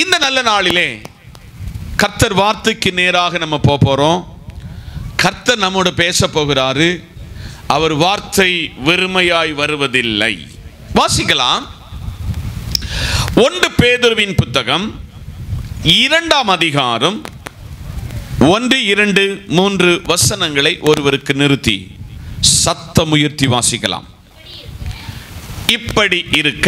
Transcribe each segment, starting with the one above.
இந்த நல்ல நாளிலே கர்த்தர் வார்த்தைக்கு நேராக நம்ம போறோம். கர்த்தர் நம்மோடு பேச போகிறாரு. அவர் வார்த்தை வெறுமையாய் வருவதில்லை. வாசிக்கலாம். 1 பேதுருவின் புத்தகம் 2ஆம் அதிகாரம் 1, 2, 3 வசனங்களை ஒருவருக்கு நிறுத்தி சத்தமுயர்த்தி வாசிக்கலாம். இப்படி இருக்க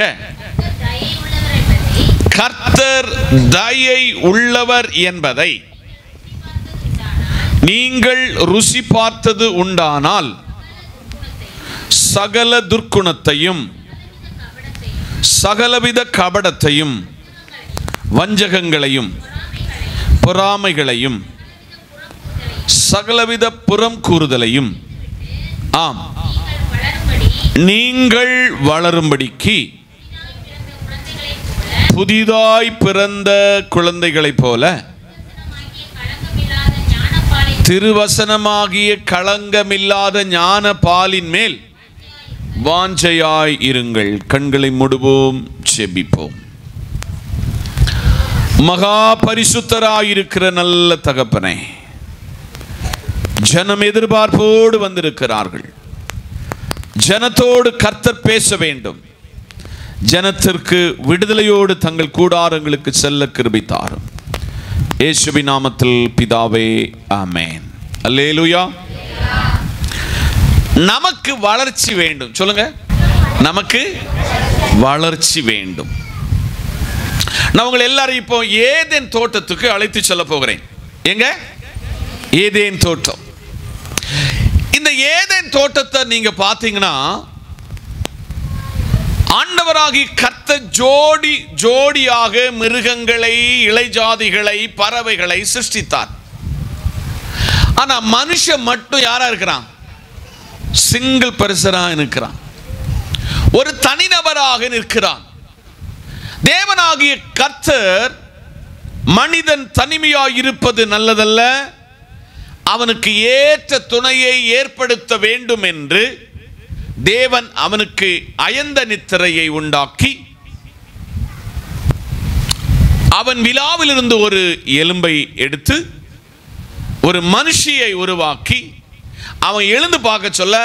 கர்த்தர் தயை உள்ளவர் என்பதை நீங்கள் ருசி பார்த்தது உண்டானால் சகல துர்க்குணத்தையும் சகலவித கபடத்தையும் வஞ்சகங்களையும் பொறாமைகளையும் சகலவித புறம் கூறுதலையும் ஆம் நீங்கள் வளரும்படிக்கு புதிதாய் பிறந்த குழந்தைகளைப் போல திருவசனமாகிய களங்கமில்லாத ஞான பாலின் மேல் வாஞ்சையாய் இருங்கள். கண்களை மூடுவோம், ஜெபிப்போம். மகா பரிசுத்தராயிருக்கிற நல்ல தகப்பனே, ஜனம் எதிர்பார்ப்போடு வந்திருக்கிறார்கள். ஜனத்தோடு கர்த்தர் பேச வேண்டும். ஜனத்திற்கு விடுதலையோடு தங்கள் கூடாரங்களுக்கு செல்ல கிருபை தாரும். இயேசுவின் நாமத்தில் பிதாவே, ஆமென். அல்லேலூயா. நமக்கு வளர்ச்சி வேண்டும். சொல்லுங்க, நமக்கு வளர்ச்சி வேண்டும். நான் உங்களை எல்லாரும் இப்போ ஏதேன் தோட்டத்துக்கு அழைத்து செல்ல போகிறேன். எங்க? ஏதேன் தோட்டம். இந்த ஏதேன் தோட்டத்தை நீங்க பார்த்தீங்கன்னா, ஆண்டவராகி கர்த்தர் ஜோடி ஜோடியாக மிருகங்களை, இளைஜாதிகளை, பறவைகளை சிருஷ்டித்தார். ஆனா மனுஷன் மட்டும் யாரா இருக்கிறான்? சிங்கிள் பர்சனா இருக்கிறான். ஒரு தனிநபராக நிற்கிறான். தேவனாகிய கர்த்தர் மனிதன் தனிமையாய் இருப்பது நல்லதல்ல, அவனுக்கு ஏற்ற துணையை ஏற்படுத்த வேண்டும் என்று தேவன் அவனுக்கு அயர்ந்த நித்திரையை உண்டாக்கி, அவன் விலாவிலிருந்து ஒரு எலும்பை எடுத்து ஒரு மனுஷியை உருவாக்கி அவன் எழுந்து பார்க்க சொல்ல,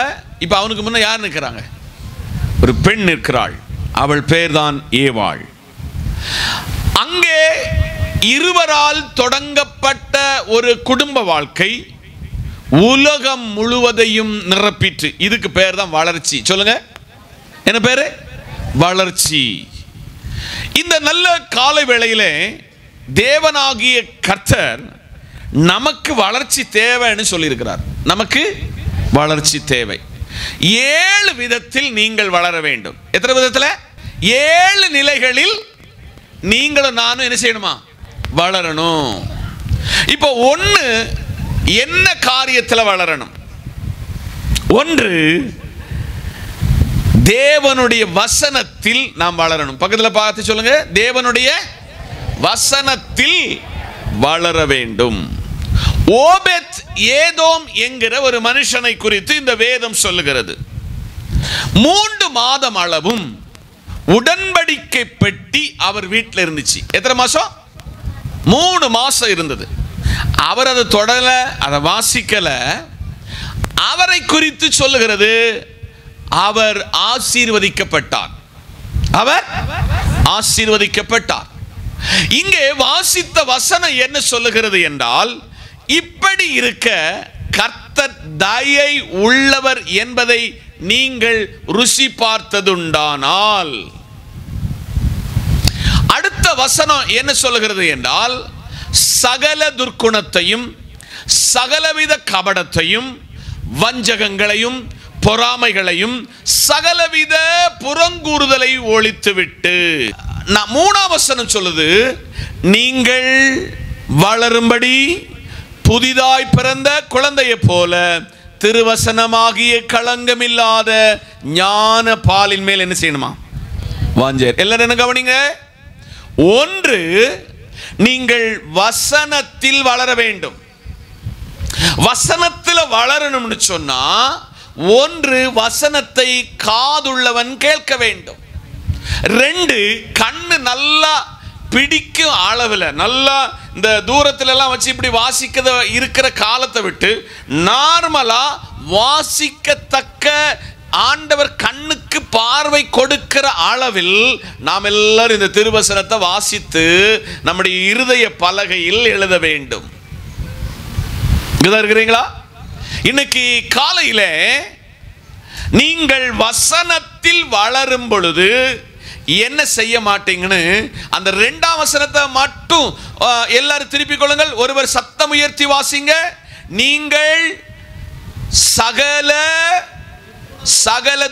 இப்ப அவனுக்கு முன்ன யார் நிற்கிறாங்க? ஒரு பெண் நிற்கிறாள். அவள் பெயர்தான் ஏவாள். அங்கே இருவரால் தொடங்கப்பட்ட ஒரு குடும்ப வாழ்க்கை உலகம் முழுவதையும் நிரப்பிற்று. இதுக்கு பேர் தான் வளர்ச்சி. சொல்லுங்க, என்ன பேரு? வளர்ச்சி. இந்த நல்ல காலை வேளையிலே தேவனாகிய கர்த்தர் நமக்கு வளர்ச்சி தேவைன்னு சொல்லியிருக்கிறார். நமக்கு வளர்ச்சி தேவை. 7 விதத்தில் நீங்கள் வளர வேண்டும். எத்தனை விதத்தில்? 7 நிலைகளில் நீங்களும் நானும் என்ன செய்யணுமா? வளரணும். இப்போ 1, என்ன காரியத்தில் வளரணும்? 1, தேவனுடைய வசனத்தில் நாம் வளரணும். பக்கத்தில் பார்த்து சொல்லுங்க, தேவனுடைய வசனத்தில் வளர வேண்டும். ஓபெத் ஏதோம் என்கிற ஒரு மனுஷனை குறித்து இந்த வேதம் சொல்லுகிறது. 3 மாதம் அளவும் உடன்படிக்கை பெட்டி அவர் வீட்டில் இருந்துச்சு. எத்தனை மாசம்? 3 மாசம் இருந்தது. அவர் அதை தொடல, அதை வாசிக்கல. அவரை குறித்து சொல்லுகிறது, அவர் ஆசீர்வதிக்கப்பட்டார். அவர் ஆசீர்வதிக்கப்பட்டார். இங்கே வாசித்த வசனம் என்ன சொல்லுகிறது என்றால், இப்படி இருக்க கர்த்தர் தயை உள்ளவர் என்பதை நீங்கள் ருசி பார்த்ததுண்டானால். அடுத்த வசனம் என்ன சொல்லுகிறது என்றால், சகல துர்க்குணத்தையும் சகலவித கபடத்தையும் வஞ்சகங்களையும் பொறாமைகளையும் சகலவித புறங்கூறுதலை ஒழித்துவிட்டு. 3ஆம் வசனம் சொல்லுது, நீங்கள் வளரும்படி புதிதாய் பிறந்த குழந்தையை போல திருவசனமாகிய களங்கமில்லாத ஞான பாலின் மேல் என்ன செய்யணுமா? வாஞ்சையர். எல்லாரும் என்ன கவனிங்க. 1, நீங்கள் வசனத்தில் வளர வேண்டும். வசனத்தில் வளரணும்னு சொன்னா, 1 வசனத்தை காதுள்ளவன் கேட்க வேண்டும். 2 கண்ணு நல்லா பிடிக்கும் அளவில் நல்லா இந்த தூரத்துல எல்லாம் வச்சு இப்படி வாசிக்க இருக்கிற காலத்தை விட்டு நார்மலா வாசிக்கத்தக்க ஆண்டவர் கண்ணுக்கு பார்வை கொடுக்கிற அளவில் நாம் எல்லாரும் இந்த திருவசனத்தை வாசித்து நம்முடைய இருதய பலகையில் எழுத வேண்டும். இருக்கிறீங்களா? இன்னைக்கு காலையில நீங்கள் வசனத்தில் வளரும் பொழுது என்ன செய்ய மாட்டீங்கன்னு அந்த 2ஆம் வசனத்தை மட்டும் எல்லாரும் திருப்பிக் கொள்ளுங்கள். ஒருவர் சத்தம் உயர்த்தி வாசிங்க. நீங்கள் சகல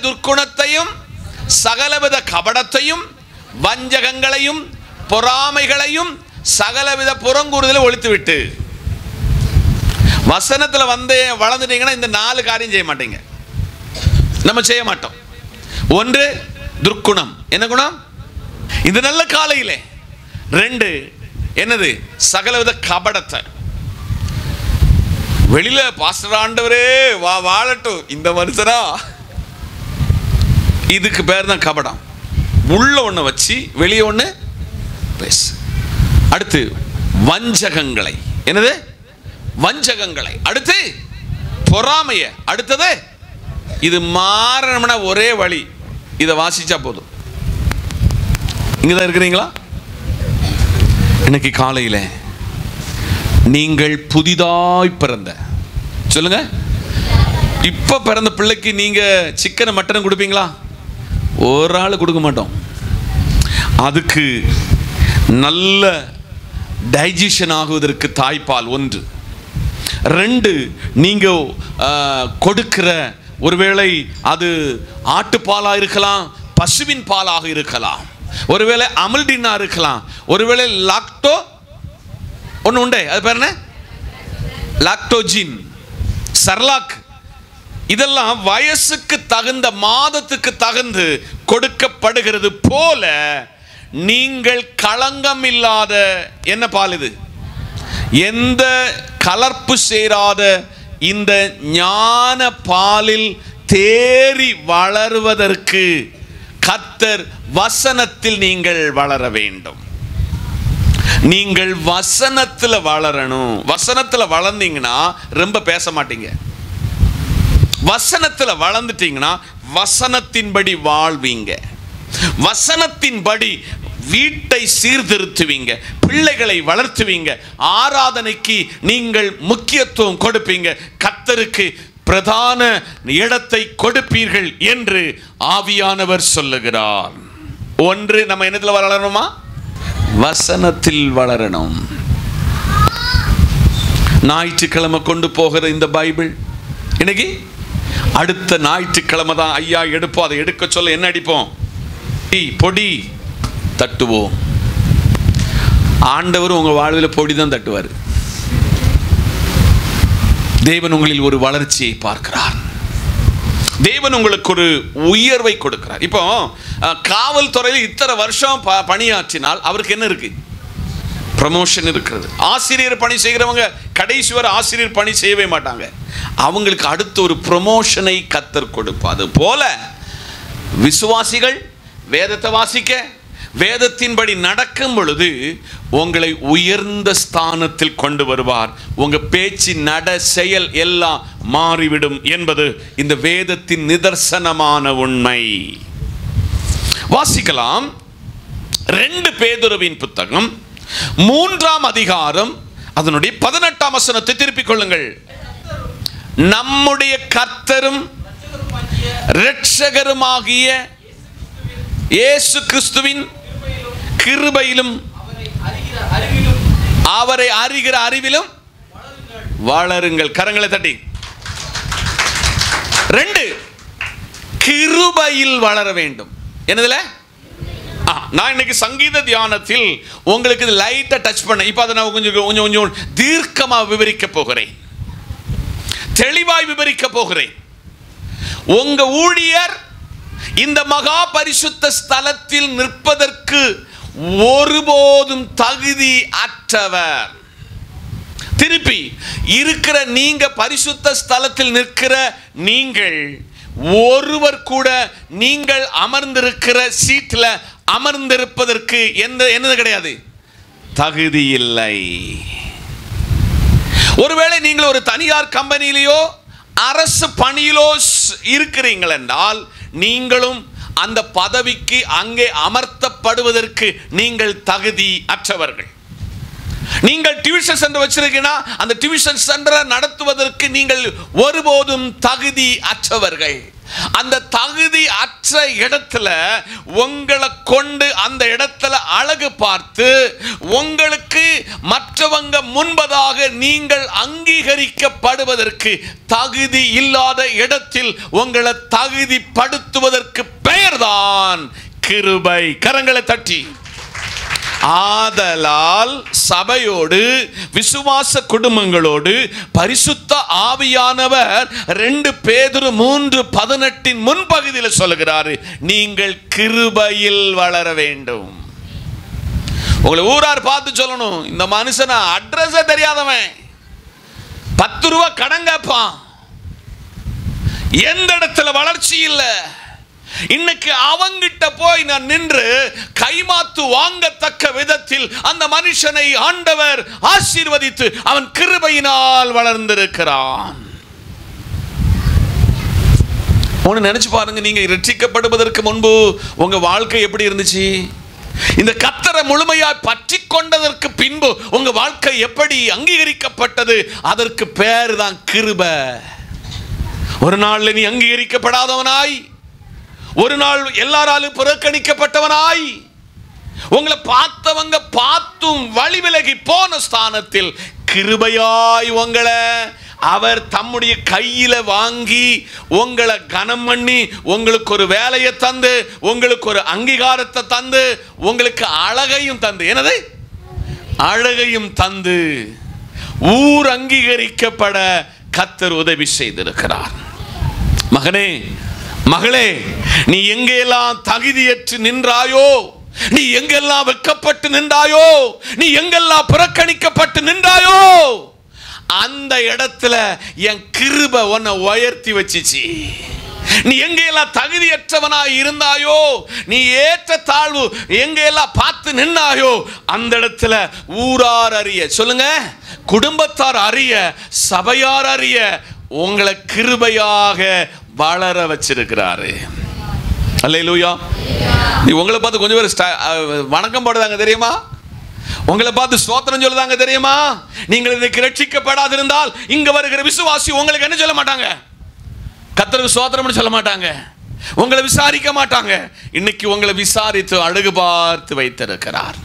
துர்க்குணத்தையும் சகலவித கபடத்தையும் வஞ்சகங்களையும் பொறாமைகளையும் சகலவித புறங்கூறுதலை ஒழித்துவிட்டு. வசனத்துல வளர்ந்துட்டீங்கன்னா இந்த 4 காரியம் செய்ய மாட்டீங்க. நம்ம செய்ய மாட்டோம். ஒன்று துர்க்குணம். என்ன குணம்? இந்த நல்ல காலையிலே. 2 என்னது? சகலவித கபடத்தை. வெளியில பாஸ்டர் ஆண்டவரே வாழட்டும் இந்த மனுஷனா, இதுக்கு பேர் தான் கபடம். உள்ள ஒண்ணு வச்சு வெளியே ஒண்ணு பேசு. அடுத்து வஞ்சகங்களை. என்னது? வஞ்சகங்களை. அடுத்து பொறாமைய. அடுத்தது இது மாறணும்னா ஒரே வழி, இதை வாசிச்சா போதும். இங்கதான் இருக்கிறீங்களா? இன்னைக்கு காலையில நீங்கள் புதிதாய் பிறந்த, சொல்லுங்க, இப்ப பிறந்த பிள்ளைக்கு நீங்க சிக்கன் மட்டன் கொடுப்பீங்களா? ஒரு ஆள் கொடுக்க மாட்டோம். அதுக்கு நல்ல டைஜஷன் ஆகுவதற்கு தாய்ப்பால் 1. 2 நீங்க கொடுக்கிற ஒருவேளை அது ஆட்டுப்பாலா இருக்கலாம், பசுவின் பாலாக இருக்கலாம், ஒருவேளை அமில்டினா இருக்கலாம், ஒருவேளை லாக்டோ ஒன்று உண்டே, அது பேர் என்ன? லாக்டோஜின், சர்லாக். இதெல்லாம் வயசுக்கு தகுந்த மாதத்துக்கு தகுந்து கொடுக்கப்படுகிறது போல நீங்கள் களங்கம் இல்லாத என்ன பால் இது? எந்த கலர்ப்பு சேராத இந்த ஞான பாலில் தேறி வளருவதற்கு கர்த்தர் வசனத்தில் நீங்கள் வளர வேண்டும். நீங்கள் வசனத்துல வளரணும். வசனத்துல வளர்ந்தீங்கன்னா ரொம்ப பேச மாட்டீங்க. வசனத்துல வளர்ந்துட்டீங்கன்னா வசனத்தின்படி வாழ்வீங்க. வசனத்தின்படி வீட்டை சீர்திருத்துவீங்க, பிள்ளைகளை வளர்த்துவீங்க, ஆராதனைக்கு நீங்கள் முக்கியத்துவம் கொடுப்பீங்க, கர்த்தருக்கு பிரதான இடத்தை கொடுப்பீர்கள் என்று ஆவியானவர் சொல்லுகிறார். 1 நம்ம என்னத்துல வளரணுமா? வசனத்தில் வளரணும். ஞாயிற்றுக்கிழமை கொண்டு போகிற இந்த பைபிள் இன்னைக்கு அடுத்த ஞாயிற்றுக்கிழமை தான் ஐயா எடுப்போம். அதை எடுக்க சொல்ல என்ன அடிப்போம்? பொடி தட்டுவோம். ஆண்டவர் உங்க வாழ்வில் பொடி தான் தட்டுவார். தேவன் உங்களில் ஒரு வளர்ச்சியை பார்க்கிறார். தேவன் உங்களுக்கு ஒரு உயர்வை கொடுக்கிறார். இப்போ காவல்துறையில் இத்தனை வருஷம் பணியாற்றினால் அவருக்கு என்ன இருக்கு? ப்ரமோஷன் இருக்கிறது. ஆசிரியர் பணி செய்கிறவங்க கடைசி வரை ஆசிரியர் பணி செய்யவே மாட்டாங்க. அவங்களுக்கு அடுத்த ஒரு ப்ரமோஷனை கர்த்தர் கொடுப்பார். அது போல விசுவாசிகள் வேதத்தை வாசிக்க, வேதத்தின்படி நடக்கும் பொழுது உங்களை உயர்ந்த ஸ்தானத்தில் கொண்டு வருவார். உங்க பேச்சு, நட, செயல் எல்லாம் மாறிவிடும் என்பது இந்த வேதத்தின் நிதர்சனமான உண்மை. வாசிக்கலாம். 2 பேதுருவின் புத்தகம் 3ஆம் அதிகாரம் அதனுடைய 18ஆம் வசனத்தை திருப்பிக் கொள்ளுங்கள். நம்முடைய கர்த்தரும் இரட்சகருமாகிய இயேசு கிறிஸ்துவின் கிருபையிலும் அவரை அறிகிற அறிவிலும் வளருங்கள். கரங்களை தட்டி. 2 கிருபையில் வளர வேண்டும். என்னதுல? நான் இன்னைக்கு சங்கீத தியானத்தில் உங்களுக்கு லைட்டா டச் பண்ண, இப்ப அதை நான் கொஞ்சம் தீர்க்கமா விவரிக்க போகிறேன், தெளிவாய் விவரிக்க போகிறேன். உங்க ஊழியர் இந்த மகா பரிசுத்த ஸ்தலத்தில் நிற்பதற்கு ஒருபோதும் தகுதி அற்றவர். திருப்பி இருக்கிற நீங்க பரிசுத்த ஸ்தலத்தில் நிற்கிற நீங்கள் ஒருவர் கூட நீங்கள் அமர்ந்திருக்கிற சீட்ல அமர்ந்திருப்பதற்கு என்னது கிடையாது, தகுதி இல்லை. ஒருவேளை நீங்கள் ஒரு தனியார் கம்பெனியிலோ அரசு பணியிலோ இருக்கிறீர்கள் என்றால் நீங்களும் அந்த பதவிக்கு அங்கே அமர்த்தப்படுவதற்கு நீங்கள் தகுதி அற்றவர்கள். நீங்கள் டியூஷன் சென்டர் வச்சிருக்கீங்கன்னா அந்த டியூஷன் சென்டரை நடத்துவதற்கு நீங்கள் ஒருபோதும் தகுதி அற்றவர்கள். அந்த தகுதி அற்ற இடத்துல உங்களை கொண்டு அந்த இடத்துல அழகு பார்த்து உங்களுக்கு மற்றவங்க முன்பதாக நீங்கள் அங்கீகரிக்கப்படுவதற்கு தகுதி இல்லாத இடத்தில் உங்களை தகுதிப்படுத்துவதற்கு பெயர்தான் கிருபை. கரங்களை தட்டி. ஆதலால் சபையோடு விசுவாச குடும்பங்களோடு பரிசுத்த ஆவியானவர் 2 பேதுரு 3:18 முன்பகுதியில் சொல்லுகிறாரு, நீங்கள் கிருபையில் வளர வேண்டும். உங்களை ஊரார் பார்த்து சொல்லணும், இந்த மனுஷனா அட்ரஸே தெரியாதவன், 10 ரூபா கடன் கேட்பான், எந்த இடத்துல வளர்ச்சி இல்லை, இன்னைக்கு அவங்கிட்ட போய் நான் நின்று கைமாத்து வாங்கத்தக்க விதத்தில் அந்த மனுஷனை ஆண்டவர் ஆசீர்வதித்து அவன் கிருபையினால் வளர்ந்திருக்கிறான். ஒன்று நினைச்சு பாருங்க, நீங்க ரட்சிக்கப்படுவதற்கு முன்பு உங்க வாழ்க்கை எப்படி இருந்துச்சு? இந்த கர்த்தரை முழுமையாய் பற்றி கொண்டதற்கு பின்பு உங்க வாழ்க்கை எப்படி அங்கீகரிக்கப்பட்டது? அதற்கு பேர் தான் கிருபை. ஒரு நாள் நீ அங்கீகரிக்கப்படாதவனாய், ஒரு நாள் எல்லாராலும் புறக்கணிக்கப்பட்டவனாய், உங்களை பார்த்தவங்க பார்த்தும் வழி விலகி போன ஸ்தானத்தில் கிருபையாய் உங்களை அவர் தம்முடைய கையில வாங்கி உங்களை கனம் பண்ணி உங்களுக்கு ஒரு வேலையை தந்து உங்களுக்கு ஒரு அங்கீகாரத்தை தந்து உங்களுக்கு அழகையும் தந்து, என்னது அழகையும் தந்து ஊர் அங்கீகரிக்கப்பட கர்த்தர் உதவி செய்திருக்கிறார். மகனே மகளே, நீ எங்கெல்லாம் தகுதியற்று நின்றாயோ, நீ எங்கெல்லாம் வெட்கப்பட்டு நின்றாயோ, நீ எங்கெல்லாம் புறக்கணிக்கப்பட்டு நின்றாயோ, அந்த இடத்துல என் கிருபை உன்னை உயர்த்தி வச்சிச்சு. நீ எங்கெல்லாம் தகுதியற்றவனாய் இருந்தாயோ, நீ ஏற்ற தாழ்வு எங்கெல்லாம் பார்த்து நின்னாயோ, அந்த இடத்துல ஊரார் அறிய, சொல்லுங்க, குடும்பத்தார் அறிய, சபையார் அறிய உங்களை கிருபையாக வளர வச்சிருக்கிறாரு. அல்லேலூயா. நீ உங்களை பார்த்து கொஞ்சம் பேர் வணக்கம் போடுதாங்க தெரியுமா? உங்களை பார்த்து ஸ்தோத்திரம் சொல்லுதாங்க தெரியுமா? நீங்கள் இன்னைக்கு ரட்சிக்கப்படாதிருந்தால் இங்க வருகிற விசுவாசி உங்களுக்கு என்ன சொல்ல மாட்டாங்க? கர்த்தருக்கு ஸ்தோத்திரம்னு சொல்ல மாட்டாங்க, உங்களை விசாரிக்க மாட்டாங்க. இன்னைக்கு உங்களை விசாரித்து அழகு பார்த்து வைத்திருக்கிறார்.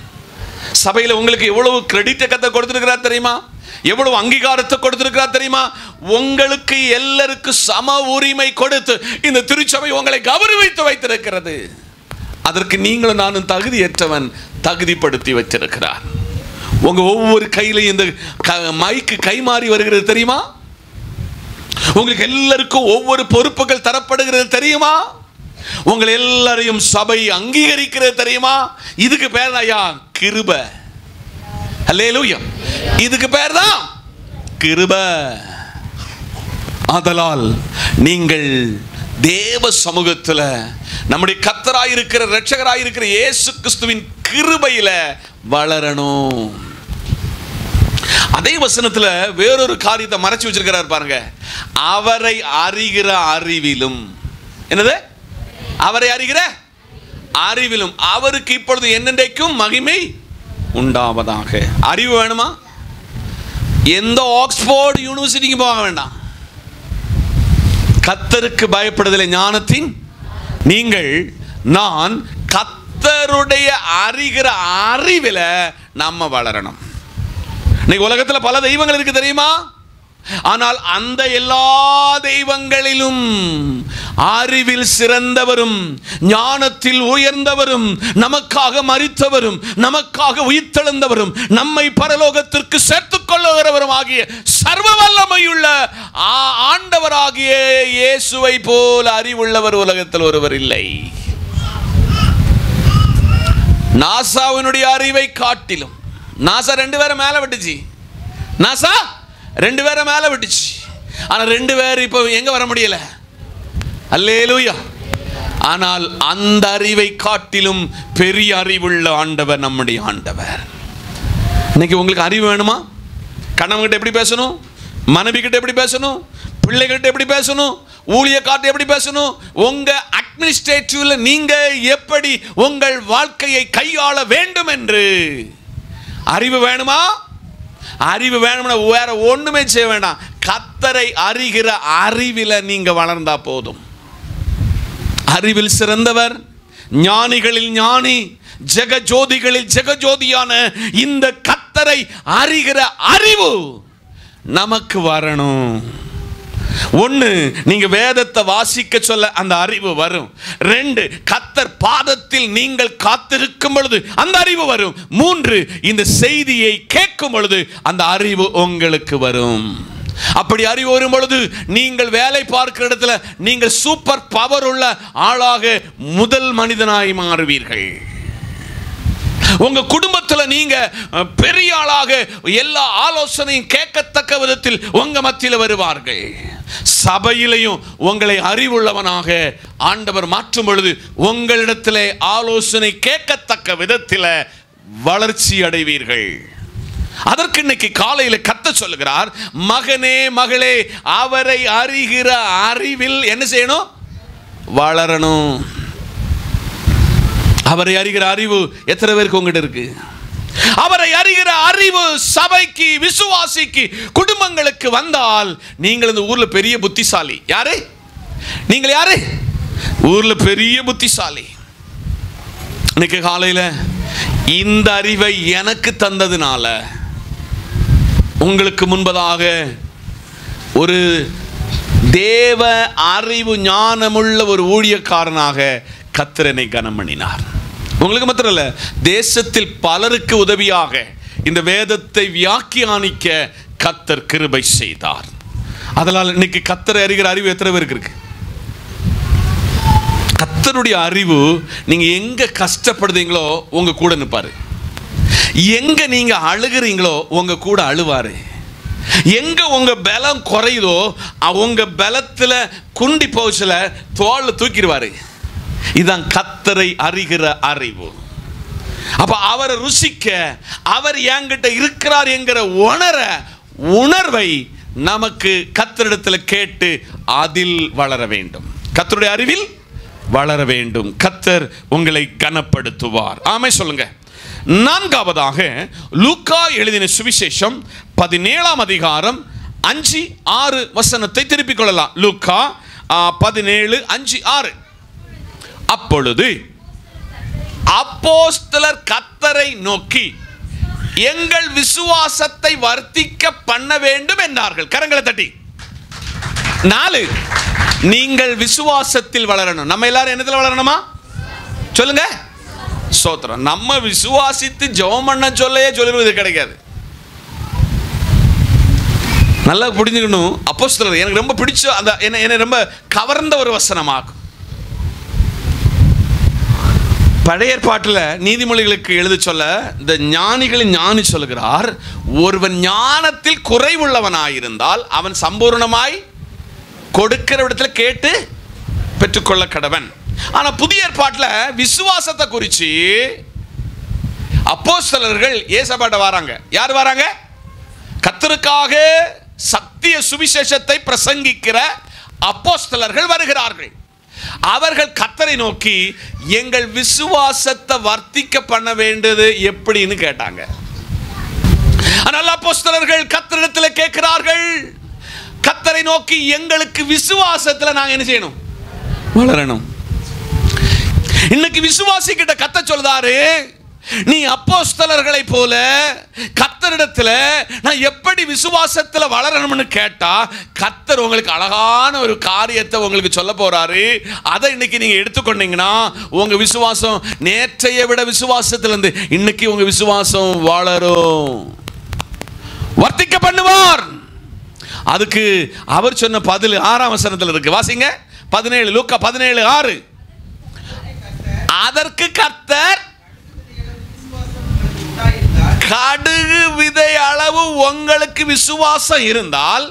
சபையில் உங்களுக்கு எவ்வளவு கிரெடிட்டை கர்த்தர் கொடுத்திருக்கிறார் தெரியுமா? எவ்வளவு அங்கீகாரத்தை கொடுத்திருக்கிறார் தெரியுமா? உங்களுக்கு எல்லாருக்கும் சம உரிமை கொடுத்து இந்த திருச்சபை உங்களை கௌரவித்து வைத்திருக்கிறது. அதற்கு நீங்களும் நானும் தகுதியற்றவன் தகுதிப்படுத்தி வச்சிருக்கிறார். உங்க ஒவ்வொரு கையிலையும் இந்த மைக்கு கை மாறி வருகிறது தெரியுமா? உங்களுக்கு எல்லாருக்கும் ஒவ்வொரு பொறுப்புகள் தரப்படுகிறது தெரியுமா? உங்களை எல்லாரையும் சபை அங்கீகரிக்கிறது தெரியுமா? இதுக்கு பேர் ஐயா கிருபை. அல்லேலூயா. இதுக்கு பேர் தான் கிருபை. ஆதலால் நீங்கள் தேவ சமூகத்தில் நம்முடைய கர்த்தராயிருக்கிற இரட்சகராயிருக்கிற இயேசு கிறிஸ்துவின் கிருபையில வளரணும். அதே வசனத்துல வேறொரு காரியத்தை மறைச்சு வச்சிருக்கிறார் பாருங்க. அவரை அறிகிற அறிவிலும், என்னது? அவரை அறிகிற அறிவிலும் அவருக்கு இப்பொழுது என்னென்றைக்கும் மகிமை உண்டாவதாக. அறிவு வேணுமா? எந்த ஆக்ஸ்போர்ட் யூனிவர்சிட்டிக்கு போக வேண்டாம். கர்த்தருக்கு பயப்படுதலை ஞானத்தின் நீங்கள் நான் கர்த்தருடைய அறிகிற அறிவில நம்ம வளரணும். இன்னைக்கு உலகத்துல பல தெய்வங்கள் இருக்கு தெரியுமா? ஆனால் அந்த எல்லா தெய்வங்களிலும் அறிவில் சிறந்தவரும் ஞானத்தில் உயர்ந்தவரும் நமக்காக மரித்தவரும் நமக்காக உயிர்த்தெழுந்தவரும் நம்மை பரலோகத்திற்கு சேர்த்துக் கொள்ளுகிறவரும் ஆகிய சர்வ வல்லமையுள்ள ஆண்டவராகிய இயேசுவை போல அறிவுள்ளவர் உலகத்தில் ஒருவர் இல்லை. நாசாவினுடைய அறிவை காட்டிலும், நாசா 2 பேரை மேல விட்டுச்சு, நாசா 2 பேரை மேல விட்டுச்சு. ஆனா 2 பேர் இப்ப எங்க வர முடியல. அல்லேலூயா. ஆனால் அந்த அறிவை காட்டிலும் பெரிய அறிவுள்ள ஆண்டவர் நம்முடைய ஆண்டவர். இன்னைக்கு உங்களுக்கு அறிவு வேணுமா? கணவன்கிட்ட எப்படி பேசணும், மனைவி கிட்ட எப்படி பேசணும், பிள்ளைகள்கிட்ட எப்படி பேசணும், ஊழியக்காரர்கிட்ட எப்படி பேசணும், உங்க அட்மினிஸ்ட்ரேட்டிவ்ல நீங்க எப்படி உங்கள் வாழ்க்கையை கையாள வேண்டும் என்று அறிவு வேணுமா? அறிவு வேணும்னா வேற ஒண்ணுமே செய்ய வேண்டாம். கர்த்தரை அறிகிற அறிவில நீங்க வளர்ந்தா போதும். அறிவில் சிறந்தவர், ஞானிகளில் ஞானி, ஜெகஜோதிகளில் ஜெகஜோதியான இந்த கர்த்தரை அறிகிற அறிவு நமக்கு வரணும். ஒன்று, நீங்க வேதத்தை வாசிக்க சொல்ல அந்த அறிவு வரும். 2, கர்த்தர் பாதத்தில் நீங்கள் காத்திருக்கும் பொழுது அந்த அறிவு வரும். 3, இந்த செய்தியை கேட்கும் பொழுது அந்த அறிவு உங்களுக்கு வரும். அப்படி அறிவு வரும் பொழுது நீங்கள் வேலை பார்க்கிற இடத்துல நீங்கள் சூப்பர் பவர் உள்ள ஆளாக முதல் மனிதனாய் மாறுவீர்கள். உங்க குடும்பத்தில் நீங்க பெரிய ஆளாக எல்லா ஆலோசனையும் கேட்கத்தக்க விதத்தில் உங்க மத்தியில் வருவார்கள். சபையிலையும் உங்களை அறிவுள்ளவனாக ஆண்டவர் மாற்றும் பொழுது உங்களிடத்திலே ஆலோசனை கேட்கத்தக்க விதத்தில் வளர்ச்சி அடைவீர்கள். அதற்கு இன்னைக்கு காலையில் கர்த்தர் சொல்லுகிறார், மகனே மகளே, அவரை அறிகிற அறிவில் என்ன செய்யணும்? வளரணும். அவரை அறிகிற அறிவு எத்தனை பேருக்கு உங்ககிட்ட இருக்கு? அவரை அறிகிற அறிவு சபைக்கு, விசுவாசிக்கு, குடும்பங்களுக்கு வந்தால் நீங்கள் இந்த ஊர்ல பெரிய புத்திசாலி. யாரு நீங்கள்? யாரு ஊர்ல பெரிய புத்திசாலி? இன்னைக்கு காலையில இந்த அறிவை எனக்கு தந்ததுனால உங்களுக்கு முன்பதாக ஒரு தேவ அறிவு ஞானமுள்ள ஒரு ஊழியக்காரனாக கர்த்தர் என்னை கனம் பண்ணினார். உங்களுக்கு மாத்திரம் இல்ல, தேசத்தில் பலருக்கு உதவியாக இந்த வேதத்தை வியாக்கியானிக்க கர்த்தர் கிருபை செய்தார். அதனால் இன்னைக்கு கர்த்தரை அறிகிற அறிவு எத்தனை பேருக்கு இருக்கு? கர்த்தருடைய அறிவு, நீங்க எங்க கஷ்டப்படுறீங்களோ உங்க கூட நிற்பாரு. எங்க நீங்க அழுகிறீங்களோ உங்க கூட அழுவாரு. எங்க உங்க பலம் குறையுதோ உங்க பலத்துல குண்டி போச்சுல தோல்ல தூக்கிடுவாரு. இதான் கர்த்தரை அறிகிற அறிவு. அப்ப அவரை ருசிக்க, அவர் என்கிட்ட இருக்கிறார் என்கிற உணர்வை நமக்கு கர்த்தரிடத்தில் கேட்டு அதில் வளர வேண்டும். கர்த்தருடைய அறிவில் வளர வேண்டும். கர்த்தர் உங்களை கனப்படுத்துவார். ஆமே சொல்லுங்க. 4வதாக லூக்கா எழுதின சுவிசேஷம் 17ஆம் அதிகாரம் 5-6 வசனத்தை திருப்பிக் கொள்ளலாம். லூக்கா 17:5-6. அப்பொழுது அப்போஸ்தலர் கர்த்தரை நோக்கி எங்கள் விசுவாசத்தை வர்த்திக்க பண்ண வேண்டும் என்றார்கள். கரங்களை தட்டி. 4, நீங்கள் விசுவாசத்தில் வளரணும். நம்ம எல்லாரும் என்னத்தில் வளரணுமா? சொல்லுங்க. ஸ்தோத்திரம். நம்ம விசுவாசித்து ஜெபம் பண்ண சொல்லையே சொல்லிடுவது கிடைக்காது. நல்லா புரிஞ்சுக்கணும். அப்போஸ்தலர் எனக்கு ரொம்ப பிடிச்ச அந்த என்னை ரொம்ப கவர்ந்த ஒரு வசனமாகும். பழைய ஏற்பாட்டில் நீதிமொழிகளுக்கு எழுத சொல்ல இந்த ஞானிகளின் ஞானி சொல்லுகிறார், ஒருவன் ஞானத்தில் குறைவுள்ளவனாயிருந்தால் அவன் சம்பூர்ணமாய் கொடுக்கிற இடத்துல கேட்டு பெற்றுக்கொள்ள கடவன். ஆனா புதிய ஏற்பாட்டில் விசுவாசத்தை குறித்து அப்போஸ்தலர்கள் ஏசப்பாட்ட வராங்க. யார் வராங்க? கர்த்தருக்காக சத்திய சுவிசேஷத்தை பிரசங்கிக்கிற அப்போஸ்தலர்கள் வருகிறார்கள். அவர்கள் கர்த்தரை நோக்கி எங்கள் விசுவாசத்தை வர்த்திக்க பண்ண வேண்டியது எப்படின்னு கேட்டாங்க. ஆனால் அப்போஸ்தலர்கள் கர்த்தரிடத்தில் கேட்கிறார்கள், கர்த்தரை நோக்கி எங்களுக்கு விசுவாசத்தில் நாங்கள் என்ன செய்யணும்? வளரணும். இன்னைக்கு விசுவாசிக்கிட்ட கர்த்தர் சொல்றாரு, நீ அப்போஸ்தலர்களை போல கர்த்தரிடத்துல நான் எப்படி விசுவாசத்துல வளரணும்னு கேட்டா கர்த்தர் உங்களுக்கு அழகான ஒரு காரியத்தை உங்களுக்கு சொல்ல போறாரு. அதை இன்னைக்கு நீங்க எடுத்துக்கொண்டீங்கன்னா உங்க விசுவாசம் நேற்றைய விட விசுவாசத்திலிருந்து இன்னைக்கு உங்க விசுவாசம் வளரும், வர்த்திக்க பண்ணுவார். அதுக்கு அவர் சொன்ன பதில் 6ஆம் வசனத்தில் இருக்கு. வாசிங்க. 17, லூக்கா 17:6. அதற்கு கர்த்தர், கடுகு விதை அளவு உங்களுக்கு விசுவாசம் இருந்தால்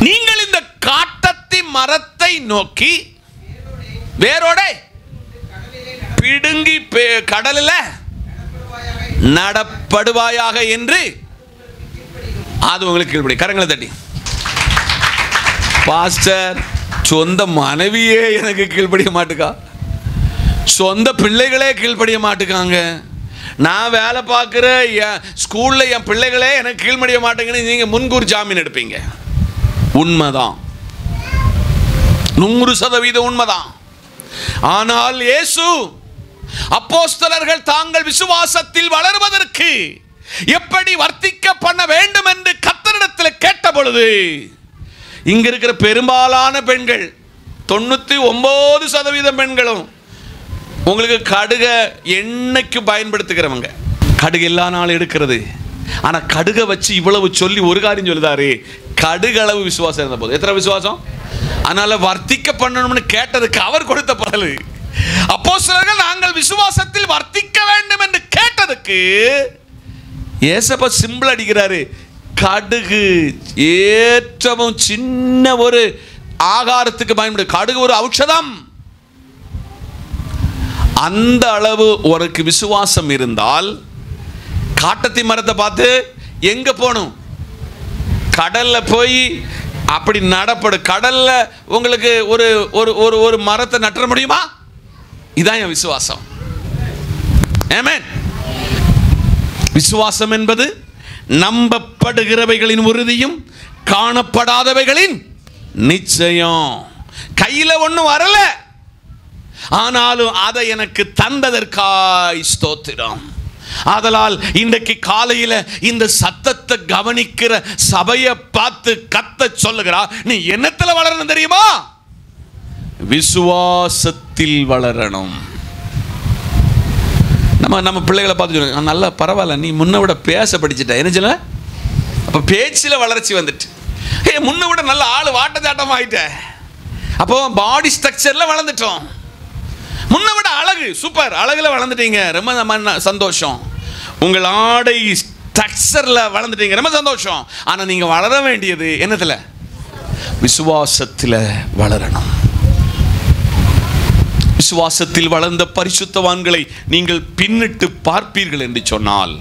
நீங்கள் இந்த காட்டத்தி மரத்தை நோக்கி வேரோட பிடுங்கி கடலில் நடப்படுவாயாக என்று அது உங்களுக்கு கீழ்ப்படி. கரங்களை தட்டி. பாஸ்டர், சொந்த மனைவியே எனக்கு கீழ்ப்படிய மாட்டுக்கா, சொந்த பிள்ளைகளே கீழ்ப்படிய மாட்டுக்காங்க, நான் வேலை பார்க்குற ஸ்கூலில் என் பிள்ளைகளே எனக்கு கீழ்ப்படிய மாட்டேங்கன்னு நீங்கள் முன்கூர் ஜாமீன் எடுப்பீங்க. உண்மைதான், 100% உண்மைதான். ஆனால் இயேசு அப்போஸ்தலர்கள் தாங்கள் விசுவாசத்தில் வளருவதற்கு எப்படி வர்த்திக்க பண்ண வேண்டும் என்று கர்த்தரிடத்தில் கேட்ட பொழுது, இங்க இருக்கிற பெரும்பாலான பெண்கள் 99% பெண்களும் உங்களுக்கு கடுக எண்ணெய்க்கு பயன்படுத்துகிறவங்க. கடுகு எல்லா நாளும் எடுக்கிறது. ஆனா கடுகை வச்சு இவ்வளவு சொல்லி ஒரு காரியம் சொல்லுதாரு, கடுகு அளவு விசுவாசம் இருந்த போது. எத்தனை விசுவாசம்? அதனால வர்த்திக்க பண்ணணும்னு கேட்டதுக்கு அவர் கொடுத்த பதில், அப்போஸ்தலர்கள் நாங்கள் விசுவாசத்தில் வர்த்திக்க வேண்டும் என்று கேட்டதுக்கு ஏசப்பா சிம்பிள் அடிக்கிறாரு. கடுகு ஏற்றமும் சின்ன ஒரு ஆகாரத்துக்கு பயன்படுது. கடுகு ஒரு ஔஷதம். அந்த அளவு உனக்கு விசுவாசம் இருந்தால் காட்டத்தி மரத்தை பார்த்து எங்க போகணும்? கடல்ல போய் அப்படி நடப்படு. கடல்ல உங்களுக்கு ஒரு ஒரு ஒரு மரத்தை நட்ட முடியுமா? இதான் என் விசுவாசம். ஆமென். விசுவாசம் என்பது நம்பப்படுகிறவைகளின் உறுதியும் காணப்படாதவைகளின் நிச்சயம். கையில ஒண்ணும் வரல, ஆனாலும் அதை எனக்கு தந்ததற்காய் ஸ்தோத்திரம். ஆதலால் இன்றைக்கு காலையில இந்த சத்தத்தை கவனிக்கிற சபையை பார்த்து கத்த சொல்லுகிறா, நீ என்னத்துல வளரணும் தெரியுமா? விசுவாசத்தில் வளரணும். நம்ம பிள்ளைகளை பார்த்து சொல்லுங்க, நல்லா பரவாயில்ல, நீ முன்ன விட பேச படிச்சுட்ட. என்ன சொல்ல? அப்போ பேச்சில் வளர்ச்சி வந்துட்டு, முன்ன விட நல்ல ஆள் வாட்டச்சாட்டம் ஆகிட்ட. அப்போ பாடி ஸ்ட்ரக்சரில் வளர்ந்துட்டோம். முன்ன விட அழகு, சூப்பர், அழகுல வளர்ந்துட்டீங்க, ரொம்ப சந்தோஷம். உங்கள் ஆடை ஸ்ட்ரக்சரில் வளர்ந்துட்டீங்க, ரொம்ப சந்தோஷம். ஆனால் நீங்கள் வளர வேண்டியது என்னத்தில்? விசுவாசத்தில் வளரணும். விசுவாசத்தில் வளர்ந்த பரிசுத்தவான்களை நீங்கள் பின்னிட்டு பார்ப்பீர்கள் என்று சொன்னால்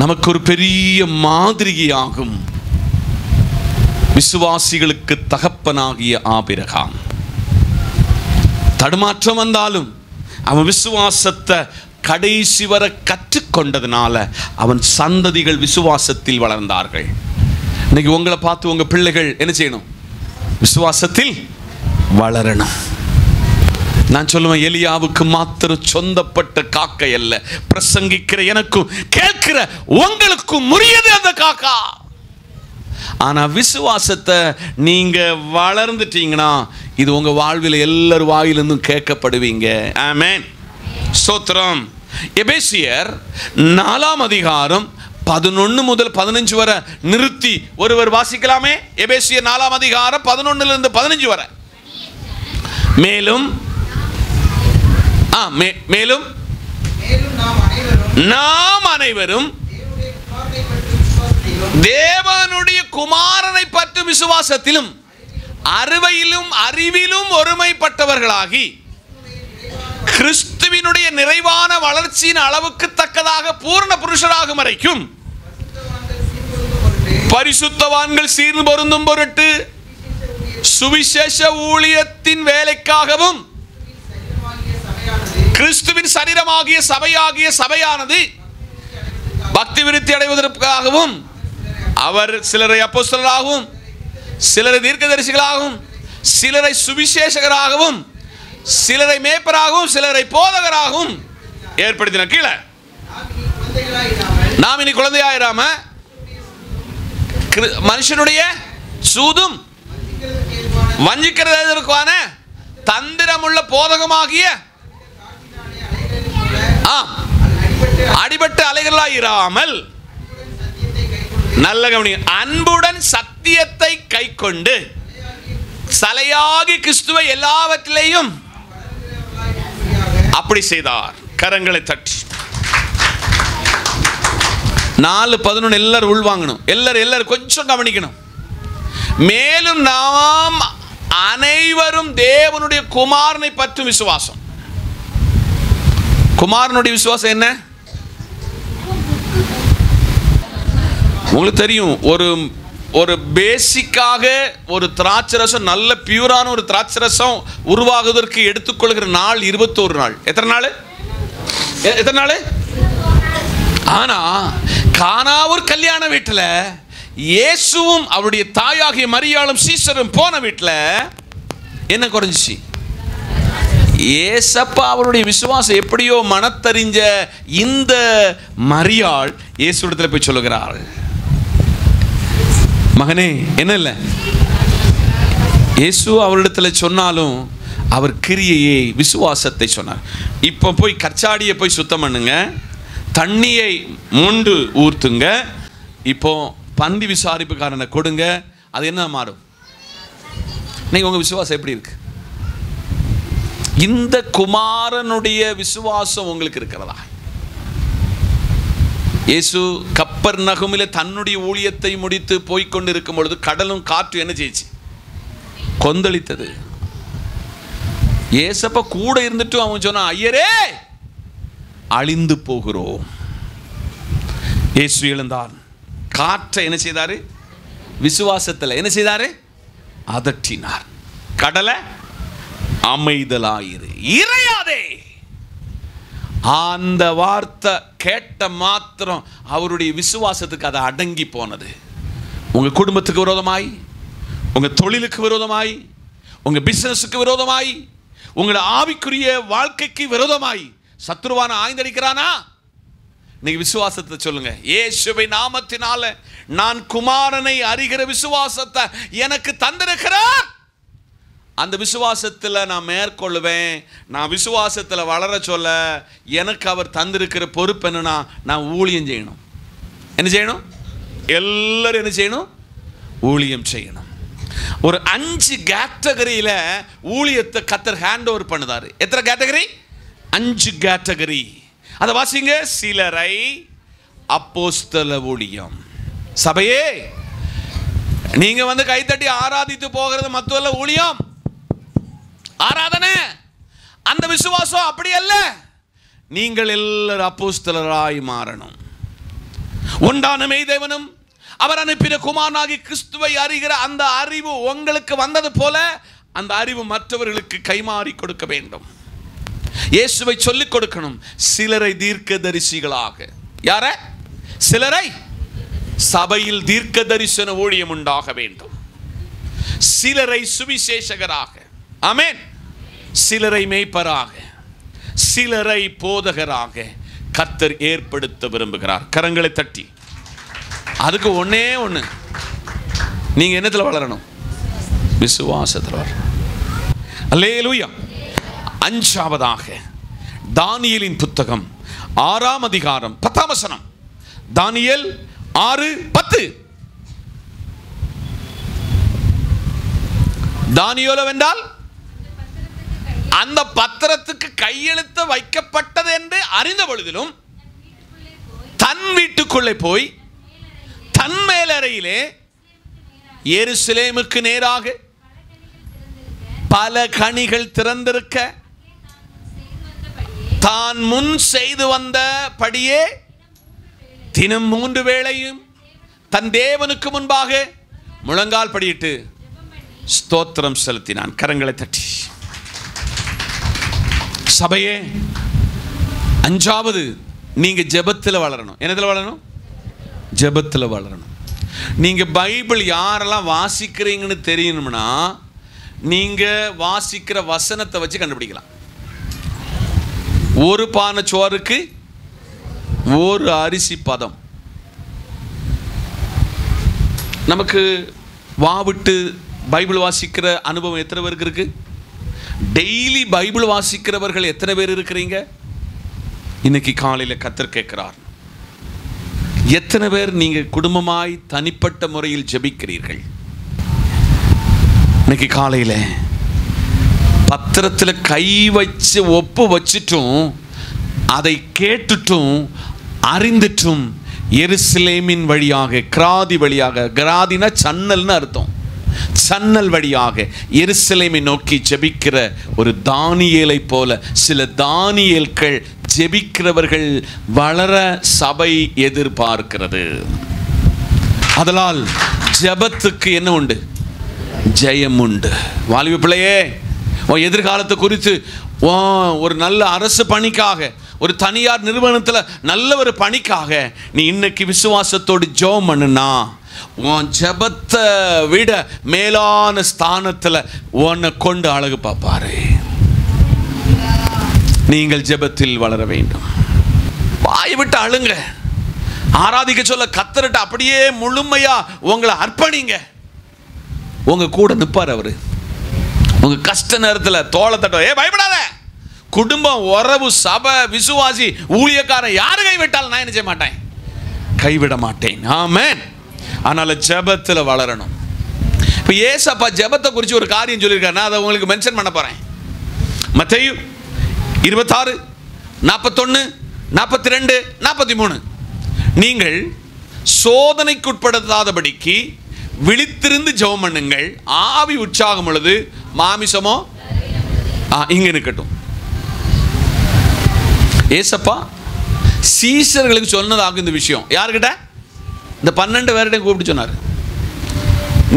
நமக்கு ஒரு பெரிய மாதிரியாகும். விசுவாசிகளுக்கு தகப்பனாகிய ஆபிரகாம் தடுமாற்றம் வந்தாலும் அவன் விசுவாசத்தை கடைசி வரை கற்றுக்கொண்டதுனால அவன் சந்ததிகள் விசுவாசத்தில் வளர்ந்தார்கள். இன்னைக்கு உங்களை பார்த்து உங்க பிள்ளைகள் என்ன செய்யணும்? விசுவாசத்தில் வளரணும். நான் சொல்லுவேன், எலியாவுக்கு மாத்திரம் சொந்தப்பட்ட காக்கை அல்ல, பிரசங்கிக்கிற எனக்கும் கேட்கிற உங்களுக்கும் உரியது அந்த காக்கா. ஆனா விசுவாசத்தை நீங்க வளர்ந்துட்டீங்கன்னா இது உங்க வாழ்வில் எல்லார் வாயிலிருந்தும் கேட்கப்படுவீங்க. ஆமென், ஸ்தோத்திரம். எபேசியர் 4ஆம் அதிகாரம் 11 முதல் 15 வரை நிறுத்தி ஒருவர் வாசிக்கலாமே? எபேசியர் 4ஆம் அதிகாரம் 11 15 வரை. மேலும் நாம் அனைவரும் தேவனுடைய குமாரனை பற்றும் விசுவாசத்திலும் அறிவிலும் ஒருமைப்பட்டவர்களாகி கிறிஸ்துவினுடைய நிறைவான வளர்ச்சியின் அளவுக்கு தக்கதாக பூர்ண புருஷராகும் வரைக்கும் பரிசுத்தவான்கள் சீர்ந்து பொருந்தும் பொருட்டு சுவிசேஷ ஊழியத்தின் வேலைக்காகவும் கிறிஸ்துவின் சரீரமாகிய சபையானது பக்தி விருத்தி அடைவதற்காகவும் அவர் சிலரை அப்போஸ்தலராகவும் சிலரை தீர்க்கதரிசிகளாகவும் சிலரை சுவிசேஷகராகவும் சிலரை மேய்ப்பராகவும் சிலரை போதகராகவும் ஏற்படுத்தின. கீழே நாம் இனி குழந்தையாயிராம மனுஷனுடைய சூதும் வஞ்சிக்கிறதற்கான தந்திரமுள்ள போதகமாகிய அடிபட்டு அலைகளாயிராமல் நல்ல கவனி அன்புடன் சத்தியத்தை கை கொண்டு சலையாகி கிறிஸ்துவை எல்லாவற்றிலையும் அப்படி செய்தார். கரங்களை தட்டி 4:11 எல்லாரும் உள்வாங்கணும். எல்லாரும் கொஞ்சம் கவனிக்கணும். மேலும் நாம் அனைவரும் தேவனுடைய குமாரனை பற்றும் விசுவாசம். குமாரனுடைய விசுவாசம் என்ன? உங்களுக்கு தெரியும், ஒரு ஒரு பேசிக்காக ஒரு திராட்சரசம், நல்ல பியூரான ஒரு திராட்சரசம் உருவாகுவதற்கு எடுத்துக்கொள்கிற நாள் 21 நாள். எத்தனை நாள்? எத்தனை நாள்? ஆனா கானாவூர் கல்யாண வீட்டில் இயேசுவும் அவருடைய தாயாகிய மரியாளும் சீசரும் போன வீட்டில் என்ன குறைஞ்சிச்சு? ஏசப்பா அவருடைய விசுவாசம் எப்படியோ மனத்தறிஞ்ச இந்த மரியாள் இயேசுவிடத்தில் போய் சொல்லுகிறாள், மகனே என்ன இல்லை. இயேசு அவரிடத்தில் சொன்னாலும் அவர் கிரியையை, விசுவாசத்தை சொன்னார். இப்போ போய் கச்சாடியை போய் சுத்தம் பண்ணுங்க, தண்ணியை மூண்டு ஊற்றுங்க, இப்போ பந்தி விசாரிப்புக்காரனை கொடுங்க, அது என்ன மாறும்? நீங்கள் உங்கள் விசுவாசம் எப்படி இருக்கு? இந்த குமாரனுடைய விசுவாசம் உங்களுக்கு இருக்கிறதா? இயேசு கப்பர்நகூமிலே தன்னுடைய ஊழியத்தை முடித்து போய்கொண்டு இருக்கும் பொழுது கடலும் காற்று என்ன செய்ச்சு? கொந்தளித்தது. ஏசப்பா கூட இருந்துட்டு அவன் சொன்னான், ஐயரே அழிந்து போகிறோம். இயேசு எழுந்தான், காற்றை என்ன செய்தாரு? விசுவாசத்தில் என்ன செய்தாரு? அதட்டினார். கடலை அமைதலாயிரு, இறையாதே. அந்த வார்த்தை கேட்ட மாத்திரம் அவருடைய விசுவாசத்துக்கு அது அடங்கி போனது. உங்க குடும்பத்துக்கு விரோதமாய், உங்க தொழிலுக்கு விரோதமாய், உங்க பிசினஸுக்கு விரோதமாய், உங்களோட ஆவிக்குரிய வாழ்க்கைக்கு விரோதமாய் சத்துருவான ஆய்ந்தடிக்கிறானா? நீங்க விசுவாசத்தை சொல்லுங்க, இயேசுவை நாமத்தினால நான் குமாரனை அறிகிற விசுவாசத்தை எனக்கு தந்திருக்கிறார். அந்த விசுவாசத்தில் நான் மேற்கொள்ளுவேன். நான் விசுவாசத்தில் வளர சொல்ல எனக்கு அவர் தந்திருக்கிற பொறுப்பு என்னன்னா, நான் ஊழியம் செய்யணும். என்ன செய்யணும்? எல்லாரும் என்ன செய்யணும்? ஊழியம் செய்யணும். ஒரு 5 கேட்டகரியில் ஊழியத்தை கர்த்தர் ஹேண்ட் ஓவர் பண்ணுதாரு. எத்தனை கேட்டகரி? 5 கேட்டகரி. அதை வாசிங்க. சிலரை அப்போஸ்தல ஊழியம். சபையே, நீங்க வந்து கைத்தட்டி ஆராதித்து போகிறது மத்தவல்ல ஊழியம், ஆராதனை. அந்த விசுவாசம் அப்படி அல்ல. நீங்கள் எல்லாரும் அப்போஸ்தலராய் மாறணும். உண்டான மெய்தேவனும் அவர் அனுப்பின குமாரனாகி கிறிஸ்துவை அறிகிற அந்த அறிவு உங்களுக்கு வந்தது போல அந்த அறிவு மற்றவர்களுக்கு கைமாறி கொடுக்க வேண்டும். இயேசுவை சொல்லிக் கொடுக்கணும். சிலரை தீர்க்கதரிசிகளாக, யார? சிலரை சபையில் தீர்க்க தரிசன ஊழியம் உண்டாக வேண்டும். சிலரை சுவிசேஷகராக, ஆமென், சிலரை மேய்ப்பராக, சிலரை போதகராக கர்த்தர் ஏற்படுத்த விரும்புகிறார். கரங்களை தட்டி. அதுக்கு ஒண்ணே ஒண்ணு, நீங்க என்னத்துல வளரணும்? விசுவாசத்தில் வளரணும். அல்லேலூயா. 5ஆவதாக தானியேலின் புத்தகம் 6ஆம் அதிகாரம் 10ஆம் வசனம். தானியேல் 6:10. தானியேல் வென்றால் அந்த பத்திரத்துக்கு கையெழுத்து வைக்கப்பட்டது என்று அறிந்த பொழுதிலும் தன் வீட்டுக்குள்ளே போய் தன் மேலறையிலே எருசலேமுக்கு நேராக பல கனிகள் திறந்திருக்க தான் முன் செய்து வந்தபடியே தினம் 3 வேளையும் தன் தேவனுக்கு முன்பாக முழங்கால் படியிட்டு ஸ்தோத்திரம் செலுத்தினான். கரங்களை தட்டி. சபையே, 5ஆவது, நீங்க ஜெபத்தில் வளரணும். என்னத்தில் வளரணும்? ஜெபத்தில் வளரணும். நீங்க பைபிள் யாரெல்லாம் வாசிக்கிறீங்கன்னு தெரியணும்னா நீங்க வாசிக்கிற வசனத்தை வச்சு கண்டுபிடிக்கலாம். ஒரு பானை சோறுக்கு ஒரு அரிசி பதம். நமக்கு வாவிட்டு பைபிள் வாசிக்கிற அனுபவம் எத்தனை பேருக்கு இருக்கு? டெய்லி பைபிள் வாசிக்கிறவர்கள் எத்தனை பேர் இருக்கிறீங்க? இன்னைக்கு காலையில் கர்த்தர் கேட்கிறார், எத்தனை பேர் நீங்க குடும்பமாய் தனிப்பட்ட முறையில் ஜெபிக்கிறீர்கள்? இன்னைக்கு காலையில் பத்திரத்தில் கை வச்சு ஒப்பு வச்சிட்டும் அதை கேட்டுட்டும் அறிந்துட்டும் எருசலேமின் வழியாக, கிராதி வழியாக, கிராதினா சன்னல்னு அர்த்தம், சன்னல் வழியாக எருசலேமை நோக்கி ஜெபிக்கிற ஒரு தானியேலை போல சில தானியேல்கள் ஜெபிக்கிறவர்கள் வளர சபை எதிர்பார்க்கிறது. அதனால் ஜெபத்துக்கு என்ன உண்டு? ஜெயம் உண்டு. வாலிப பிள்ளையே, உன் எதிர்காலத்தை குறித்து ஒரு நல்ல அரசு பணிக்காக, ஒரு தனியார் நிறுவனத்தில் நல்ல ஒரு பணிக்காக நீ இன்னைக்கு விசுவாசத்தோடு ஜெபம் பண்ணுனா, உன் ஜெபத்தை விட மேலான ஸ்தானத்தில் உன்னை கொண்டு அழகு பார்ப்பாரு. நீங்கள் ஜெபத்தில் வளர வேண்டும். வாய் விட்டு அழுங்க. ஆராதிக்க சொல்ல கர்த்தர்ட்ட அப்படியே முழுமையா உங்களை அர்ப்பணிங்க. உங்க கூட நிற்பார் அவரு. உங்க கஷ்ட நேரத்தில் தோளை தட்ட, பயப்படாத. குடும்பம், உறவு, சபை, விசுவாசி, ஊழியக்காரன் யாரு கைவிட்டாலும் நான் என்ன செய்ய மாட்டேன்? கைவிட மாட்டேன். ஆமென். அதனால ஜெபத்தில் வளரணும். இப்போ ஏசப்பா ஜெபத்தை குறித்து ஒரு காரியம் சொல்லியிருக்காரு. நான் அதை உங்களுக்கு மென்ஷன் பண்ண போறேன். மத்தேயு 26, 41, 42, 43. நீங்கள் சோதனைக்குட்படுத்தாதபடிக்கு விழித்திருந்து ஜெபம் பண்ணுங்கள். ஆவி உற்சாகம் உள்ளது, மாமிசமோ இங்க நிற்கட்டும். ஏசப்பா சீஷர்களுக்கு சொன்னதாக இந்த விஷயம் யாருக்கிட்ட? இந்த 12 பேர்கிட்ட கூப்பிட்டு சொன்னார்.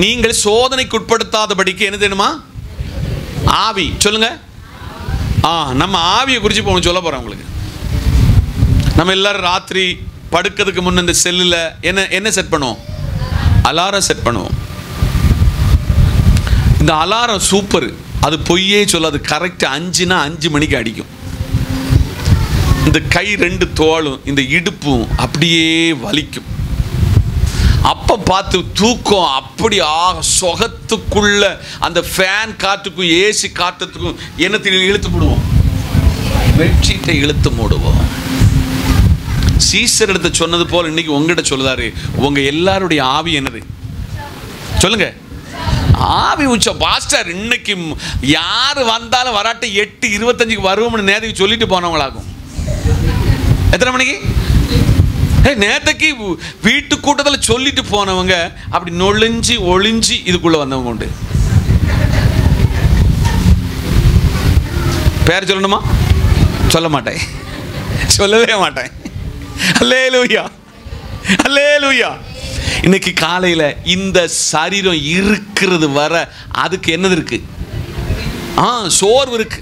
நீங்கள் சோதனைக்குட்படுத்தாதபடிக்கு என்ன தெரியுமா? ஆவி. சொல்லுங்க. நம்ம ஆவியை குறித்து இப்போ சொல்ல போறோம் உங்களுக்கு. நம்ம எல்லாரும் ராத்திரி படுக்கிறதுக்கு முன்ன இந்த செல்லில் என்ன செட் பண்ணுவோம்? அலாரம் செட் பண்ணுவோம். இந்த அலாரம் சூப்பர். அது பொய்யே சொல்லாது. கரெக்டாக 5னா 5 மணிக்கு அடிக்கும். இந்த கை 2 தோளும் இந்த இடுப்பும் அப்படியே வலிக்கும். அப்போ பார்த்து தூக்கம் அப்படி சொகத்துக்குள்ள அந்த ஃபேன் காற்றுக்கும் ஏசி காற்றுக்கும் என்னத்தில் இழுத்து மூடுவோம்? பெட்ஷீட்டை இழுத்து மூடுவோம். சீசர் எடுத்து சொன்னது போல் இன்னைக்கு உங்ககிட்ட சொல்லுதாரு, உங்க எல்லாருடைய ஆவி என்னது? சொல்லுங்க. ஆவி உச்ச பாஸ்டர், இன்னைக்கு யாரு வந்தாலும் வராட்டி 8:25 வருவோம்னு நேற்றுக்கு சொல்லிட்டு போனவங்களாகும். எத்தனை மணிக்கு? நேற்றுக்கு வீட்டு கூட்டத்தில் சொல்லிட்டு போனவங்க அப்படி நொழிஞ்சு ஒளிஞ்சு இதுக்குள்ள வந்தவங்க உண்டு. பேர் சொல்லணுமா? சொல்ல மாட்டேன், சொல்லவே மாட்டேன். அல்லேலூயா, அல்லேலூயா. இன்னைக்கு காலையில இந்த சரீரம் இருக்கிறது வர அதுக்கு என்னது இருக்கு? சோர்வு இருக்கு.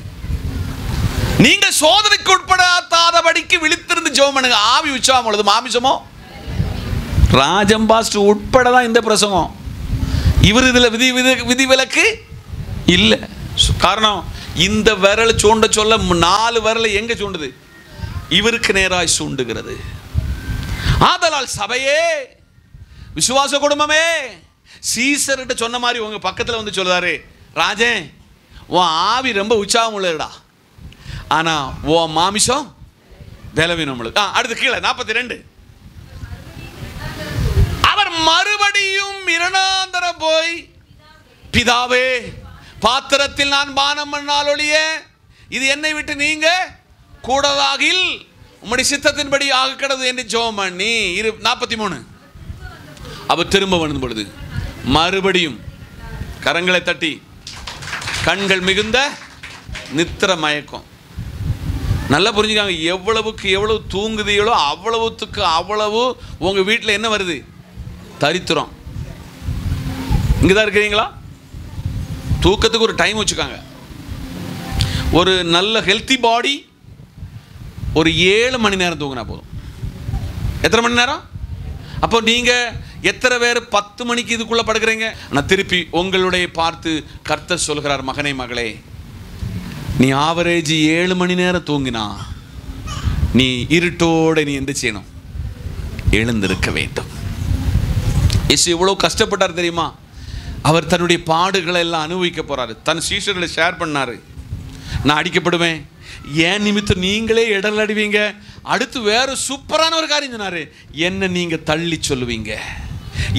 நீங்க சோதனைக்கு உட்படாதபடிக்கு விழித்திருந்து ஜெபம் பண்ணுங்க. ஆவி உற்சாகம் உள்ளது, மாமிசமோ? ராஜம் பாஸ்டர் உட்படதான் இந்த பிரசங்கம். இவர் இதுல விதிவிலக்கு இல்லை. காரணம், இந்த விரல் சூண்ட சொல்ல 4 விரலை எங்க சூண்டுது? இவருக்கு நேராய் சூண்டுகிறது. ஆதலால் சபையே, விசுவாச குடும்பமே, சீசர்கிட்ட சொன்ன மாதிரி உங்க பக்கத்துல வந்து சொல்றாரு, ராஜன் உன் ஆவி ரொம்ப உற்சாகம் உள்ளதுடா, ஆனா உன் மாமிசம் பலவீனம் உள்ளது. அடுத்து கீழே 42. அவர் மறுபடியும் 2 போய், பிதாவே பாத்திரத்தில் நான் பானம் பண்ணால் ஒழிய இது என்னை விட்டு நீங்க கூடதாகில் உம்முடைய சித்தத்தின்படி ஆக கிடது என்று ஜெபம் பண்ணி 43. அவர் திரும்ப வரும் பொழுது மறுபடியும் கரங்களை தட்டி கண்கள் மிகுந்த நித்திர மயக்கம். நல்லா புரிஞ்சுக்காங்க. எவ்வளவுக்கு எவ்வளவு தூங்குதீங்களோ அவ்வளவுக்கு அவ்வளவு உங்க வீட்டில் என்ன வருது? தரித்திரம். இங்கதான் இருக்கிறீங்களா? தூக்கத்துக்கு ஒரு டைம் வச்சுக்காங்க. ஒரு நல்ல ஹெல்த்தி பாடி ஒரு 7 மணி நேரம் தூங்கினா போதும். எத்தனை மணி நேரம்? அப்போ நீங்க எத்தனை பேர் 10 மணிக்கு இதுக்குள்ள படுக்கிறீங்க? நான் திருப்பி உங்களுடைய பார்த்து கர்த்தர் சொல்கிறார், மகனே மகளே, நீ ஆவரேஜ் 7 மணி நேரம் தூங்கினா நீ இருட்டோட நீ எந்த செய்யணும்? எழுந்திருக்க வேண்டும். இயேசு எவ்வளவு கஷ்டப்பட்டார் தெரியுமா? அவர் தன்னுடைய பாடுகளை எல்லாம் அனுபவிக்க போறாரு. தன் சீஷர்களை ஷேர் பண்ணாரு. நான் அடிக்கப்படுவேன், ஏன் நிமித்தம் நீங்களே இடல் அடிவீங்க. அடுத்து வேற சூப்பரான ஒரு காரியம் சொன்னாரு, என்ன நீங்க தள்ளி சொல்லுவீங்க,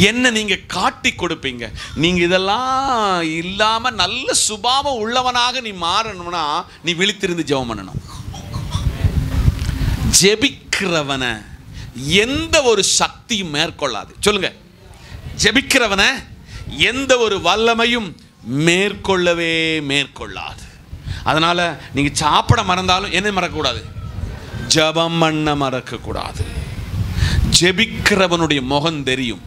என்ன நீங்க காட்டி கொடுப்பீங்க. நீங்க இதெல்லாம் இல்லாம நல்ல சுபாவம் உள்ளவனாக நீ மாறணும்னா நீ விழித்திருந்து ஜெபம் பண்ணணும். ஜெபிக்கிறவனை எந்த ஒரு சக்தியும் மேற்கொள்ளாது. சொல்லுங்க, ஜெபிக்கிறவனை எந்த ஒரு வல்லமையும் மேற்கொள்ளாது. அதனால நீங்க சாப்பிட மறந்தாலும் என்ன மறக்கக்கூடாது? ஜெபம் பண்ண மறக்கக்கூடாது. ஜெபிக்கிறவனுடைய முகம் தெரியும்.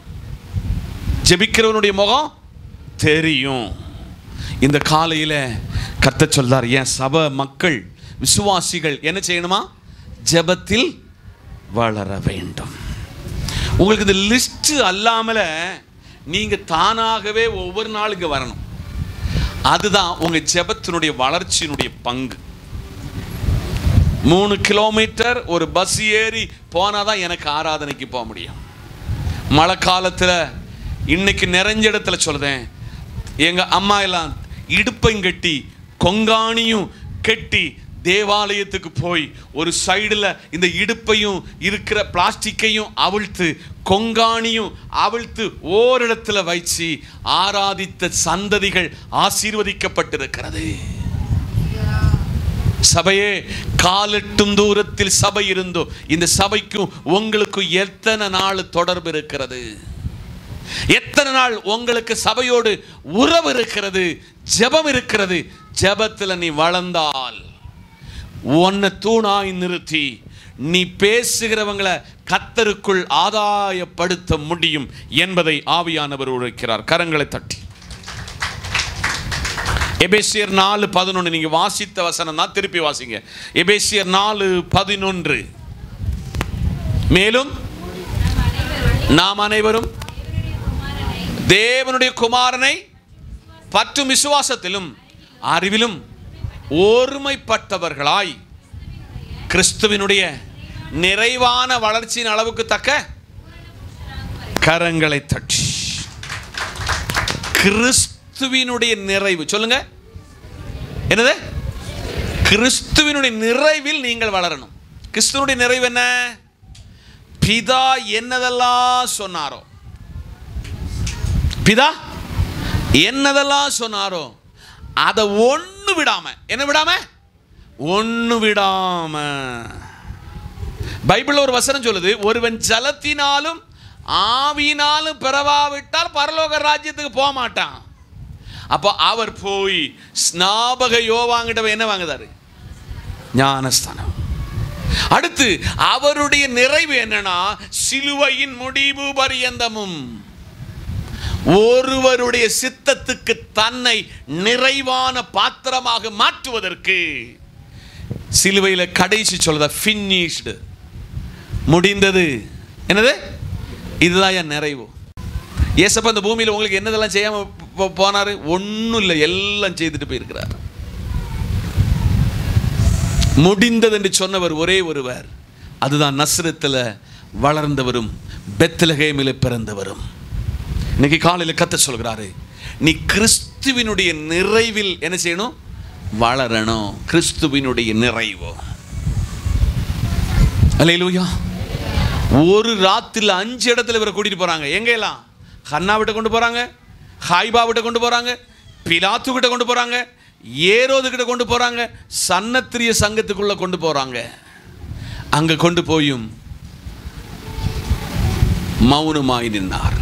ஜெபிக்கிறவனுடைய முகம் தெரியும். இந்த காலையில் கர்த்தர் சொல்றார், என் சபை மக்கள் விசுவாசிகள் என்ன செய்யணுமா? ஜெபத்தில் வளர வேண்டும். உங்களுக்கு இந்த லிஸ்ட் அல்லாமல நீங்க தானாகவே ஒவ்வொரு நாள் இங்க வரணும். அதுதான் உங்க ஜெபத்தினுடைய வளர்ச்சியினுடைய பங்கு. 3 கிலோமீட்டர் ஒரு பஸ் ஏறி போனாதான் எனக்கு ஆராதனைக்கு போக முடியும். மழை காலத்தில் இன்னைக்கு நிறைஞ்ச இடத்துல சொல்றேன், எங்க அம்மா எல்லாம் இடுப்பையும் கட்டி கொங்காணியும் கட்டி தேவாலயத்துக்கு போய் ஒரு சைடில் இந்த இடுப்பையும் இருக்கிற பிளாஸ்டிக்கையும் அவிழ்த்து கொங்காணியும் அவிழ்த்து ஓரிடத்துல வைச்சு ஆராதித்த சந்ததிகள் ஆசீர்வதிக்கப்பட்டிருக்கிறது. சபையே, காலெட்டும் தூரத்தில் சபை இருந்தோ இந்த சபைக்கும் உங்களுக்கும் எத்தனை நாள் தொடர்பு இருக்கிறது? எத்தனை நாள் உங்களுக்கு சபையோடு உறவு இருக்கிறது, ஜெபம் இருக்கிறது? ஜெபத்தில் நீ வளர்ந்தால் உன்னை தூணாய் நிறுத்தி நீ பேசுகிறவங்களை கர்த்தருக்குள் ஆதாயப்படுத்த முடியும் என்பதை ஆவியானவர் உரைக்கிறார். கரங்களை தட்டி எபேசியர் 4:11 நீங்க வாசித்த வசனம் தான், திருப்பி வாசிங்க. எபேசியர் 4:11. மேலும் நாம் அனைவரும் தேவனுடைய குமாரனை பற்றும் விசுவாசத்திலும் அறிவிலும் ஒருமைப்பட்டவர்களாய் கிறிஸ்துவினுடைய நிறைவான வளர்ச்சியின் அளவுக்கு தக்க கரங்களை தட்டி. கிறிஸ்துவினுடைய நிறைவு சொல்லுங்க. என்னது? கிறிஸ்துவினுடைய நிறைவில் நீங்கள் வளரணும். கிறிஸ்துவினுடைய நிறைவு என்ன? பிதா என்னதெல்லாம் சொன்னாரோ, பிதா என்னதெல்லாம் சொன்னாரோ அதை ஒண்ணு விடாம, என்ன விடாம? ஒண்ணு விடாம. பைபிள் ஒரு வசனம் சொல்லுது, ஒருவன் ஜலத்தினாலும் ஆவியினாலும் பிறவாவிட்டால் பரலோக ராஜ்யத்துக்கு போக மாட்டான். அப்போ அவர் போய் ஸ்நாபக யோவாங்கிட்ட என்ன வாங்குதாரு? ஞானஸ்தானம். அடுத்து அவருடைய நிறைவு என்னன்னா, சிலுவையின் முடிவு பரியந்தமும் ஒருவருடைய சித்தத்துக்கு தன்னை நிறைவான பாத்திரமாக மாற்றுவதற்கு சிலுவையில் கடைசி சொல்லுதா, ஃபினிஷ்டு, முடிந்தது. என்னது? இதுதான் என் நிறைவு. ஏசப்பா இந்த பூமியில் உங்களுக்கு என்னதெல்லாம் செய்யாம போனாரு? ஒன்றும் இல்லை, எல்லாம் செய்துட்டு போயிருக்கிறார். முடிந்தது என்று சொன்னவர் ஒரே ஒருவர், அதுதான் நஸ்ரத்தில் வளர்ந்தவரும் பெத்லகேமில் பிறந்தவரும். இன்னைக்கு காலையில் கர்த்தர் சொல்கிறாரு, நீ கிறிஸ்துவினுடைய நிறைவில் என்ன செய்யணும்? வளரணும். கிறிஸ்துவினுடைய நிறைவு. அல்லேலூயா. ஒரு ராத்திரில 5 இடத்துல இவரை கூட்டிட்டு போறாங்க. எங்கெல்லாம்? ஹன்னா விட்ட கொண்டு போறாங்க, ஹாய்பா விட்ட கொண்டு போறாங்க, பிலாத்து கிட்ட கொண்டு போறாங்க, ஏரோது கிட்ட கொண்டு போறாங்க, சன்னத்திரிய சங்கத்துக்குள்ள கொண்டு போறாங்க. அங்க கொண்டு போயும் மௌனமாய் நின்றார்.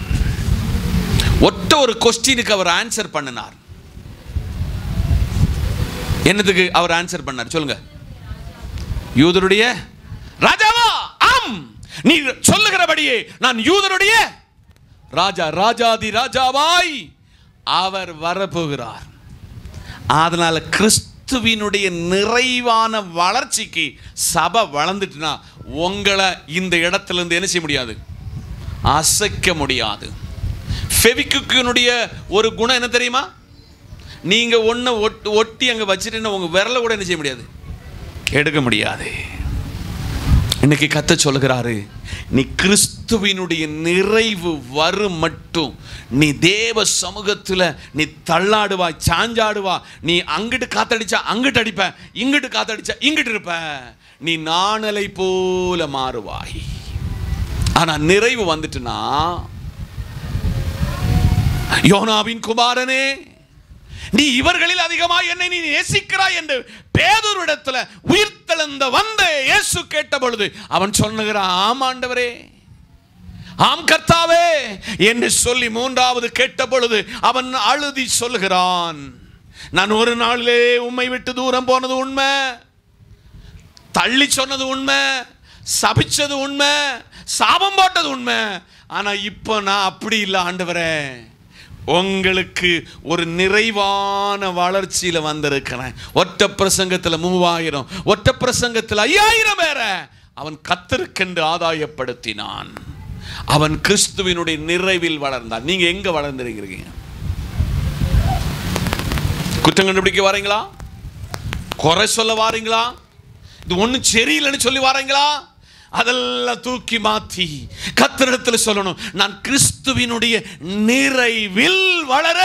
ஒட்ட ஒரு கொஸ்டினுக்கு அவர் ஆன்சர் பண்ணினார். என்னதுக்கு அவர் ஆன்சர் பண்ணார் சொல்லுங்க? யூதருடைய ராஜாவா? ஆம், நீ சொல்லுகிறபடியே நான் யூதருடைய ராஜா, ராஜாதி ராஜாவாய் அவர் வரப்போகிறார். அதனால கிறிஸ்துவினுடைய நிறைவான வளர்ச்சிக்கு சபை வளர்ந்துட்டுனா உங்களை இந்த இடத்துல இருந்து என்ன செய்ய முடியாது? அசைக்க முடியாது. ஃபெவிக்விக்கினுடைய ஒரு குணம் என்ன தெரியுமா? நீங்க ஒன்றை ஒட்டி அங்கே வச்சுட்டு உங்க விரலை கூட என்ன செய்ய முடியாது? எடுக்க முடியாது. இன்னைக்கு கர்த்தர் சொல்லுகிறாரு, நீ கிறிஸ்துவினுடைய நிறைவு வரும் மட்டும் நீ தேவ சமூகத்தில் நீ தள்ளாடுவா, சாஞ்சாடுவா. நீ அங்கிட்டு காத்தடிச்சா அங்கிட்டு அடிப்ப, இங்கிட்டு காத்தடிச்சா இங்கிட்டு இருப்ப. நீ நாணலை போல மாறுவாய். ஆனா நிறைவு வந்துட்டுனா, யோனாவின் குமாரனே, நீ இவர்களில் அதிகமாய் என்னை நீ நேசிக்கிறாய் என்று பேதுருவிடத்துல உயிர்த்தெழுந்த வந்த இயேசு கேட்ட பொழுது அவன் சொல்லுகிறான், ஆம் ஆண்டவரே, ஆம் கர்த்தாவே என்று சொல்லி 3வது கேட்ட பொழுது அவன் அழுதி சொல்லுகிறான், நான் ஒரு நாளிலே உம்மை விட்டு தூரம் போனது உண்மை, தள்ளி சொன்னது உண்மை, சபிச்சது உண்மை, சாபம் போட்டது உண்மை. ஆனா இப்போ நான் அப்படி இல்லை ஆண்டவரே, உங்களுக்கு ஒரு நிறைவான வளர்ச்சியில வந்திருக்கிறேன். ஒற்றை பிரசங்கத்தில் 3000, ஒற்றை பிரசங்கத்தில் 5000 பேரை அவன் கர்த்தருக்கென்று ஆதாயப்படுத்தினான். அவன் கிறிஸ்துவினுடைய நிறைவில் வளர்ந்தான். நீங்க எங்க வளர்ந்திருக்கிறீங்க? குற்றம் கண்டுபிடிக்க வாரீங்களா? குறை சொல்ல வாரீங்களா? இது ஒன்றும் சரியில்லைன்னு சொல்லி வாரீங்களா? அதெல்லாம் தூக்கி மாற்றி கர்த்தரிடத்தில் சொல்லணும், நான் கிறிஸ்துவினுடைய நிறைவில் வளர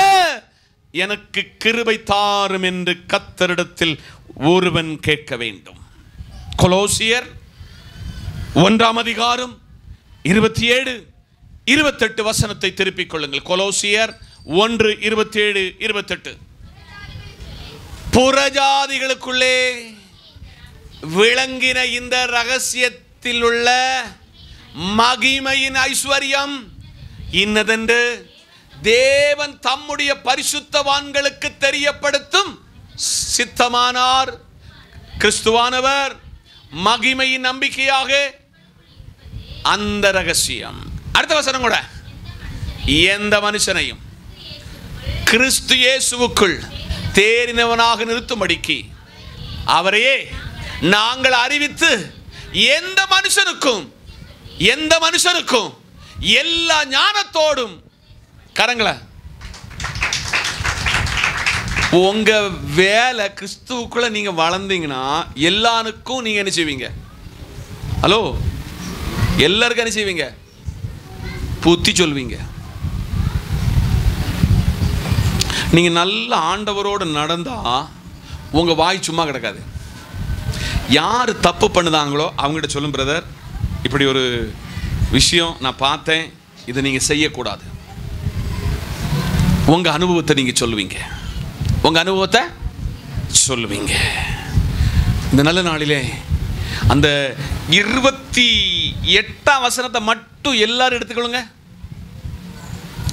எனக்கு கிருபை தாரும் என்று கர்த்தரிடத்தில் ஒருவன் கேட்க வேண்டும். கொலோசியர் 1 27, 28 வசனத்தை திருப்பிக் கொள்ளுங்கள். கொலோசியர் 1:27, 28. புறஜாதிகளுக்குள்ளே விளங்கின இந்த ரகசியத்தில் உள்ள மகிமையின் ஐஸ்வர்யம் இன்னதென்று தேவன் தம்முடைய பரிசுத்தவான்களுக்கு தெரியப்படுத்தும் சித்தமானார். கிறிஸ்துவானவர் மகிமையின் நம்பிக்கையாக அந்த ரகசியம். அடுத்த வசனம் கூட, எந்த மனுஷனையும் கிறிஸ்து இயேசுவுக்குள் தேறினவனாக நிறுத்தும்படிக்கு அவரையே நாங்கள் அறிவித்து எந்த மனுஷனுக்கும் எல்லா ஞானத்தோடும், கரங்களை, உங்க வேலை கிறிஸ்துவுக்குள்ள நீங்க வளர்ந்தீங்கன்னா எல்லாருக்கும் நீங்க என்ன செய்வீங்க? ஹலோ, எல்லாருக்கும் என்ன செய்வீங்க? புத்தி சொல்வீங்க. நீங்க நல்ல ஆண்டவரோடு நடந்தா உங்க வாய் சும்மா கிடக்காது. யார் தப்பு பண்ணுதாங்களோ அவங்ககிட்ட சொல்லும், பிரதர் இப்படி ஒரு விஷயம் நான் பார்த்தேன், இதை நீங்கள் செய்யக்கூடாது. உங்கள் அனுபவத்தை நீங்கள் சொல்லுவீங்க. உங்கள் அனுபவத்தை சொல்லுவீங்க. இந்த நல்ல நாளிலே அந்த 28 வசனத்தை மட்டும் எல்லாரும் எடுத்துக்கொள்ளுங்க.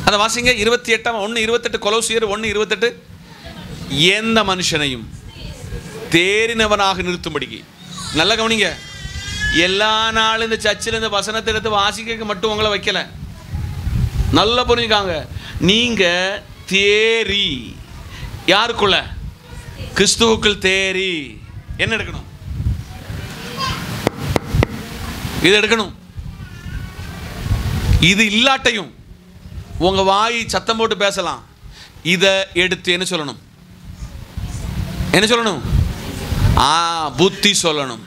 அதை வாசிங்க. 28, 1:28, கொலோசியர் 1:28. எந்த மனுஷனையும் தேறினவனாக நிறுத்தும்படிக்கு. நல்லா கவனிங்க. எல்லா நாளும் இந்த சர்ச்சில் இந்த வசனத்தை எடுத்து வாசிக்க மட்டும் உங்களை வைக்கல. நல்லா புரிஞ்சுக்காங்க. நீங்க தேறி, யாருக்குள்ள? கிறிஸ்துவுக்குள் தேறி என்ன எடுக்கணும்? இது எடுக்கணும். இது இல்லாட்டையும் உங்க வாய் சத்தம் போட்டு பேசலாம். இதை எடுத்து என்ன சொல்லணும்? என்ன சொல்லணும்? புத்தி சொல்லணும்.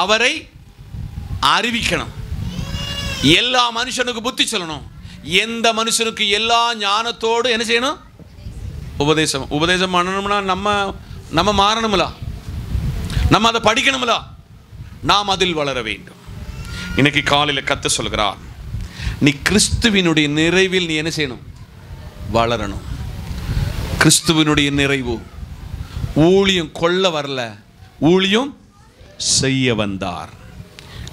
அவரை அறிவிக்கணும். எல்லா மனுஷனுக்கு புத்தி சொல்லணும். எந்த மனுஷனுக்கு எல்லா ஞானத்தோடு என்ன செய்யணும்? உபதேசம் பண்ணணும்னா நம்ம மாறணும்ல, நம்ம அதை படிக்கணும்ல, நாம் அதில் வளர வேண்டும். இன்னைக்கு காலையில் கர்த்தர் சொல்கிறார், நீ கிறிஸ்துவினுடைய நிறைவில் நீ என்ன செய்யணும்? வளரணும். கிறிஸ்துவினுடைய நிறைவு. ஊழியம் கொள்ள வரல, ஊழியம் செய்ய வந்தார்.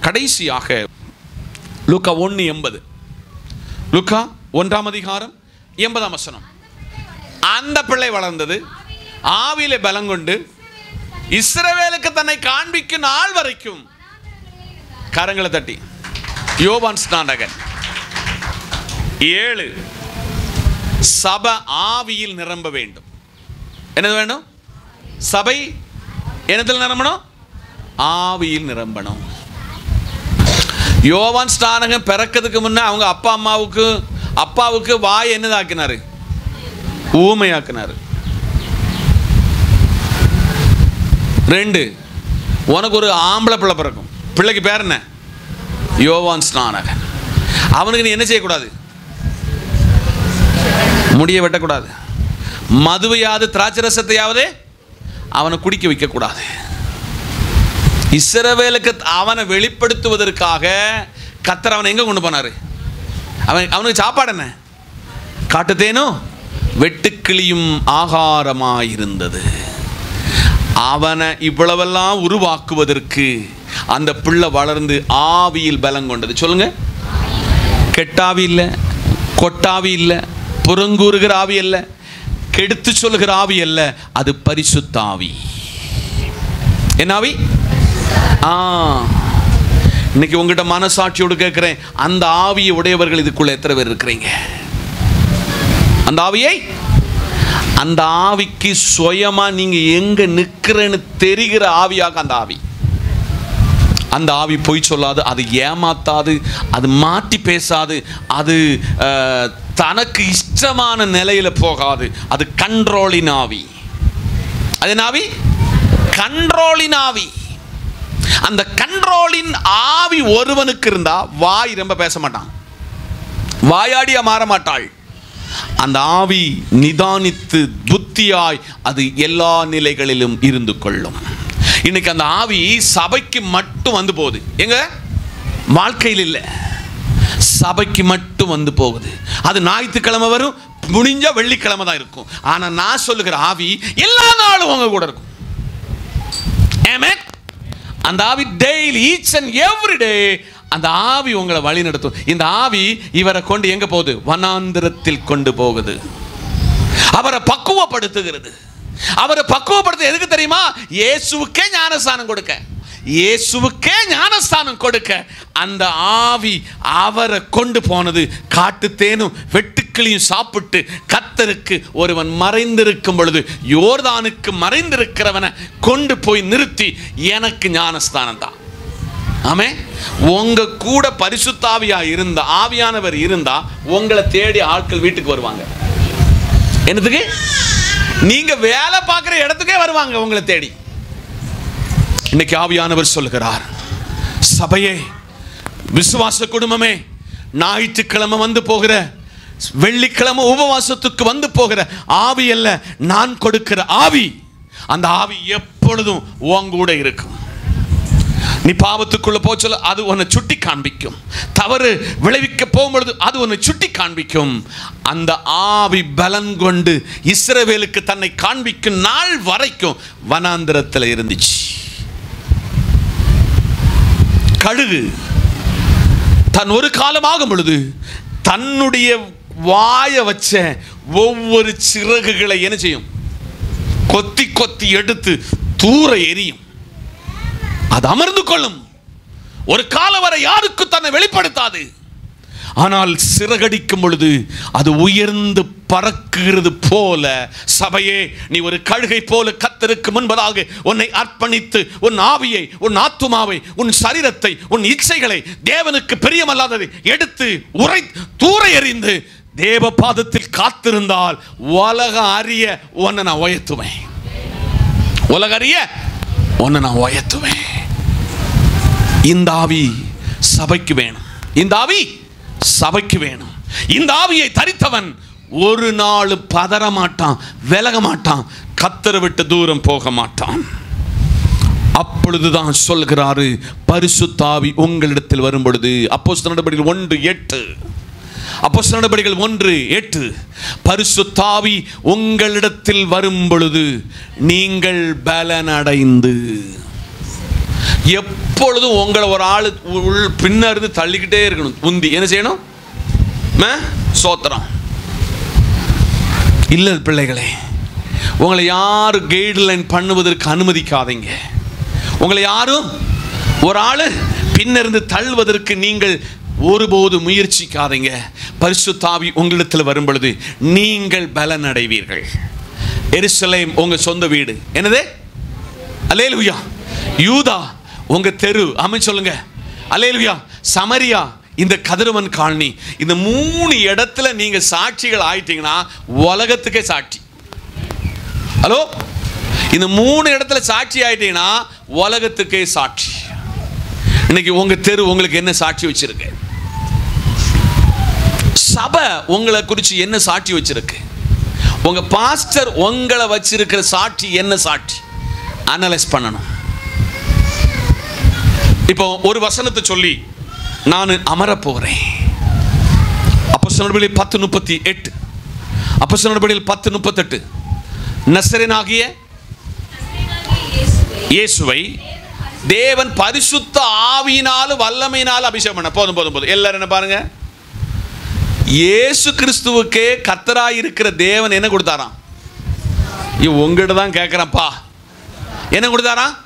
கடைசியாக லூக்கா 1:80. லூக்கா 1:80. அந்த பிள்ளை வளர்ந்தது, ஆவியிலே பலங்கொண்டு இஸ்ரவேலுக்கு தன்னை காண்பிக்கும் நாள் வரைக்கும், கரங்களை தட்டி, யோவான் ஸ்நானகன் 7, சபை ஆவியில் நிரம்ப வேண்டும். என்னது வேண்டும்? சபை என்னத்தில் நிரம்பணும்? ஆவியில் நிரம்பணும். யோவான் ஸ்நானகன் பிறக்கிறதுக்கு முன்ன அவங்க அப்பாவுக்கு வாய் என்னதாக்கினாரு? ஊமையாக்கினாரு. 2, உனக்கு ஒரு ஆம்பளை பிள்ளை பிறக்கும். பிள்ளைக்கு பேர் என்ன? யோவான் ஸ்நானகன். அவனுக்கு நீ என்ன செய்யக்கூடாது? முடிய வெட்டக்கூடாது. மதுவையாவது திராட்சை ரசத்தையாவது அவனை குடிக்க வைக்கக்கூடாது. இஸ்ரவேலுக்கு அவனை வெளிப்படுத்துவதற்காக கர்த்தர் அவனை எங்க கொண்டு போனாரு? அவனுக்கு சாப்பாடு என்ன? காட்டுத்தேனும் வெட்டுக்கிளியும் ஆகாரமாயிருந்தது. அவனை இவ்வளவெல்லாம் உருவாக்குவதற்கு அந்த பிள்ளை வளர்ந்து ஆவியில் பலம் கொண்டது. சொல்லுங்க. கெட்டாவி இல்லை, கொட்டாவி இல்லை, புறங்கூறுகிற ஆவி அல்ல, கெடுத்து சொல்லுகிற ஆவி அல்ல, அது பரிசுத்த ஆவி. என்ன ஆவி? இன்னைக்கு உங்ககிட்ட மனசாட்சியோடு கேட்கிறேன், அந்த ஆவியை உடையவர்கள் இதுக்குள்ள எத்தனை பேர் இருக்கிறீங்க? அந்த ஆவிக்கு சுயமா நீங்க எங்க நிக்கிறேன்னு தெரிகிற ஆவியாக அந்த ஆவி பொய் சொல்லாது, அது ஏமாத்தாது, அது மாட்டி பேசாது, அது தனக்கு இஷ்டமான நிலையில போகாது. அது கண்ட்ரோலின் ஆவி. அது ஆவி கண்ட்ரோலின் ஆவி. அந்த கண்ட்ரோலின் ஆவி ஒருவனுக்கு இருந்தா வாய் ரொம்ப பேச மாட்டான், வாயாடியா மாற மாட்டாள். அந்த ஆவி நிதானித்து புத்தியாய் அது எல்லா நிலைகளிலும் இருந்து கொள்ளும். இன்னைக்கு அந்த ஆவி சபைக்கு மட்டும் வந்து போகுது, எங்க வாழ்க்கையில் இல்லை, சபைக்கு மட்டும் வந்து போகுது. அது ஞாயிற்றுக்கிழமை வரும், முடிஞ்ச வெள்ளிக்கிழமை தான் இருக்கும். ஆனா நான் சொல்லுகிற ஆவி எல்லா நாளும் உங்க கூட இருக்கும். ஆமென். அந்த ஆவி daily, each and every day அந்த ஆவி உங்களை வழி நடத்தும். இந்த ஆவி இவரை கொண்டு எங்க போகுது? வனாந்திரத்தில் கொண்டு போகுது. அவரை பக்குவப்படுத்துகிறது. அவரை பக்குவப்படுத்த எதுக்கு தெரியுமா? இயேசுவுக்கே ஞானஸ்தானம் கொடுக்க, இயேசுவுக்கே ஞானஸ்தானம் கொடுக்க அந்த ஆவி அவரை கொண்டு போனது. காட்டுத்தேனும் வெட்டுக்கிளியும் சாப்பிட்டு கர்த்தருக்கு ஒருவன் மறைந்திருக்கும் பொழுது யோர்தானுக்கு மறைந்திருக்கிறவனை கொண்டு போய் நிறுத்தி எனக்கு ஞானஸ்தானம் தான். ஆமே. உங்க கூட பரிசுத்தாவியா இருந்தா, ஆவியானவர் இருந்தா உங்களை தேடி ஆட்கள் வீட்டுக்கு வருவாங்க. என்னதுக்கு? நீங்க வேலை பார்க்கிற இடத்துக்கே வருவாங்க உங்களை தேடி. இன்னைக்கு ஆவியானவர் சொல்லுகிறார், சபையே, விசுவாச குடும்பமே, ஞாயிற்றுக்கிழமை வந்து போகிற, வெள்ளிக்கிழமை உபவாசத்துக்கு வந்து போகிற ஆவி அல்ல, நான் கொடுக்கிற ஆவி. அந்த ஆவி எப்பொழுதும் உன் கூட இருக்கும். நீ பாவத்துக்குள்ள போச்சல அது உன்னை சுட்டி காண்பிக்கும். தவறு விளைவிக்க போகும்பொழுது அது உன்னை சுட்டி காண்பிக்கும். அந்த ஆவி பலன் கொண்டு இஸ்ரவேலுக்கு தன்னை காண்பிக்கும் நாள் வரைக்கும் வனாந்திரத்தில் இருந்துச்சு. கழுகு தன் ஒரு காலமாகும் பொழுது தன்னுடைய வாயை வச்ச ஒவ்வொரு சிறகுகளை என்ன செய்யும்? கொத்தி கொத்தி எடுத்து தூர எரியும். அது அமர்ந்து கொள்ளும். ஒரு காலம் வரை யாருக்கு தன்னை வெளிப்படுத்தாது. ஆனால் சிறகடிக்கும் பொழுது அது உயர்ந்து பறக்குகிறது போல, சபையே, நீ ஒரு கழுகை போல கர்த்தருக்கு முன்பதாக உன்னை அர்ப்பணித்து உன் ஆவியை, உன் ஆத்துமாவை, உன் சரீரத்தை, உன் இச்சைகளை, தேவனுக்கு பிரியமல்லாததை எடுத்து தூர எறிந்து தேவ பாதத்தில் காத்திருந்தால் உலக அறிய உன்னை நான் உயர்த்துவேன். உலக அறிய உன்னை நான் உயர்த்துவேன். இந்த ஆவி சபைக்கு வேணும். இந்த ஆவி சபைக்கு வேணும். இந்த ஆவியை தரித்தவன் ஒரு நாள் பதற மாட்டான், விலக மாட்டான், கர்த்தரை விட்டு தூரம் போக மாட்டான். அப்பொழுதுதான் சொல்கிறாரு, பரிசுத்த ஆவி உங்களிடத்தில் வரும் பொழுது, அப்போஸ்தலர் நடபடிகள் 1:8, அப்போஸ்தலர் நடபடிகள் 1:8, பரிசுத்த ஆவி உங்களிடத்தில் வரும் பொழுது நீங்கள் பலனடைந்து. எப்பொழுதும் உங்களை ஒரு ஆள் பின்னருந்து தள்ளிக்கிட்டே இருக்கணும். உந்தி என்ன செய்யணும்? சோத்திரம் இல்ல பிள்ளைகளே, உங்களை யாரும் கைட்லைன் பண்ணுவதற்கு அனுமதிக்காதீங்க. உங்களை யாரும் ஒரு ஆளு பின்னிருந்து தள்ளுவதற்கு நீங்கள் ஒருபோது முயற்சிக்காதீங்க. பரிசுத்த ஆவி உங்களிடத்தில் வரும் பொழுது நீங்கள் பலன் அடைவீர்கள். எருசலேம் உங்க சொந்த வீடு. என்னது? அல்லேலூயா. யூதா உங்க தெரு. ஆமென் சொல்லுங்க. அல்லேலூயா. சமரியா இந்த கதிரவன் காலனி. இந்த 3 இடத்துல நீங்க சாட்சிகள் ஆயிட்டீங்கன்னா உலகத்துக்கே சாட்சி. ஹலோ, இந்த 3 இடத்துல சாட்சி ஆயிட்டீங்கன்னா உலகத்துக்கே சாட்சி. இன்னைக்கு உங்க தெரு உங்களுக்கு என்ன சாட்சி வச்சிருக்கு? சபை உங்களை குறித்து என்ன சாட்சி வச்சிருக்கு? உங்க பாஸ்டர் உங்களை வச்சிருக்கிற சாட்சி என்ன சாட்சி? அனலைஸ் பண்ணணும். இப்போ ஒரு வசனத்தை சொல்லி நான் அமர போகிறேன். அப்போஸ்தலர் நடபடிகள் 10:38, அப்போஸ்தலர் நடபடிகள் 10:38, நசரேயனாகிய இயேசுவை தேவன் பரிசுத்த ஆவியினாலும் வல்லமையினாலும் அபிஷேகம் பண்ண. போதும் போதும் போதும். எல்லாரும் என்ன பாருங்க, இயேசு கிறிஸ்துவுக்கே கர்த்தராய் இருக்கிற தேவன் என்ன கொடுத்தாராம்? உங்ககிட்ட தான் கேட்கிறப்பா, என்ன கொடுத்தாராம்?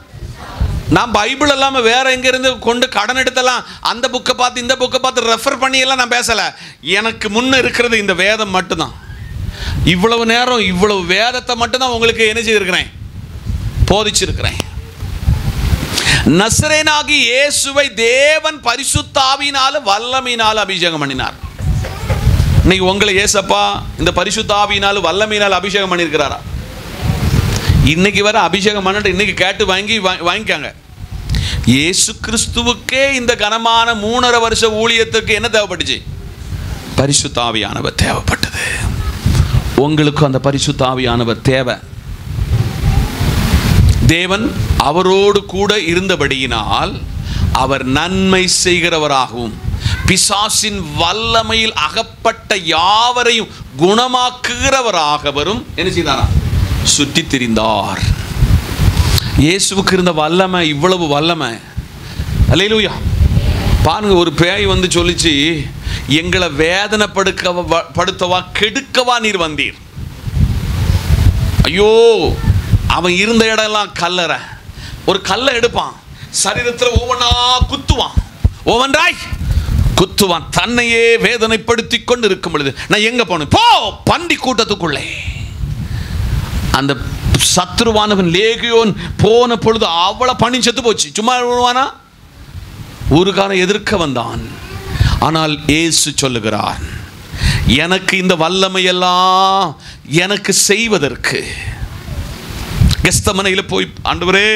நான் பைபிள் இல்லாமல் வேற எங்க இருந்து கொண்டு கடன் எடுத்தலாம், அந்த புக்கை பார்த்து இந்த புக்கை பார்த்து ரெஃபர் பண்ணி எல்லாம் நான் பேசலை. எனக்கு முன்ன இருக்கிறது இந்த வேதம் மட்டும்தான். இவ்வளவு நேரம் இவ்வளவு வேதத்தை மட்டும்தான் உங்களுக்கு என்ன செய்திருக்கிறேன், போதிச்சிருக்கிறேன். நசரேனாகி இயேசுவை தேவன் பரிசுத்த ஆவியினால வல்லமையினால அபிஷேகம் பண்ணினார். இன்னைக்கு உங்களை ஏசப்பா இந்த பரிசுத்த ஆவியினால வல்லமையினால அபிஷேகம் பண்ணியிருக்கிறாரா? இன்னைக்கு வர அபிஷேகம் பண்ணிட்டு இன்னைக்கு கேட்டு வாங்கிக்காங்க. இயேசு கிறிஸ்துவுக்கே இந்த கனமான 3.5 வருஷ ஊழியத்துக்கு என்ன தேவைப்பட்டுச்சு? பரிசுத்த ஆவியானவர் தேவைப்பட்டது. உங்களுக்கு அந்த பரிசுத்த ஆவியானவர் தேவை. தேவன் அவரோடு கூட இருந்தபடியினால் அவர் நன்மை செய்கிறவராகவும் பிசாசின் வல்லமையில் அகப்பட்ட யாவரையும் குணமாக்குகிறவராகவும் என்ன செய்தாரா? சுற்றி திரிந்தார். இயேசுவுக்கு இருந்த வல்லமை இவ்வளவு வல்லமை. அல்லேலூயா. பாருங்க, ஒரு பேய் வந்து சொல்லிச்சு, எங்களை வேதனைப்படுத்தவா கெடுக்கவா நீர் வந்தீர். ஐயோ, அவன் இருந்த இடம்லாம் கல்லறை. ஒரு கல்லை எடுப்பான், சரீரத்தில் ஒவ்வொன்றா குத்துவான், ஒவ்வொன்றாய் குத்துவான். தன்னையே வேதனைப்படுத்தி கொண்டு இருக்கும் பொழுது நான் எங்க போனேன்? போ பண்டி கூட்டத்துக்குள்ளே. அந்த சத்ருவானவன் லேகியோன் போன பொழுது அவ்வளவு பணி செத்து போச்சு. சும்மா விடுவானா? ஒரு காலம் எதிர்க்க வந்தான். ஆனால் இயேசு சொல்லுகிறார், எனக்கு இந்த வல்லமையெல்லாம் எனக்கு செய்வதற்கு கெத்செமனையில் போய், ஆண்டவரே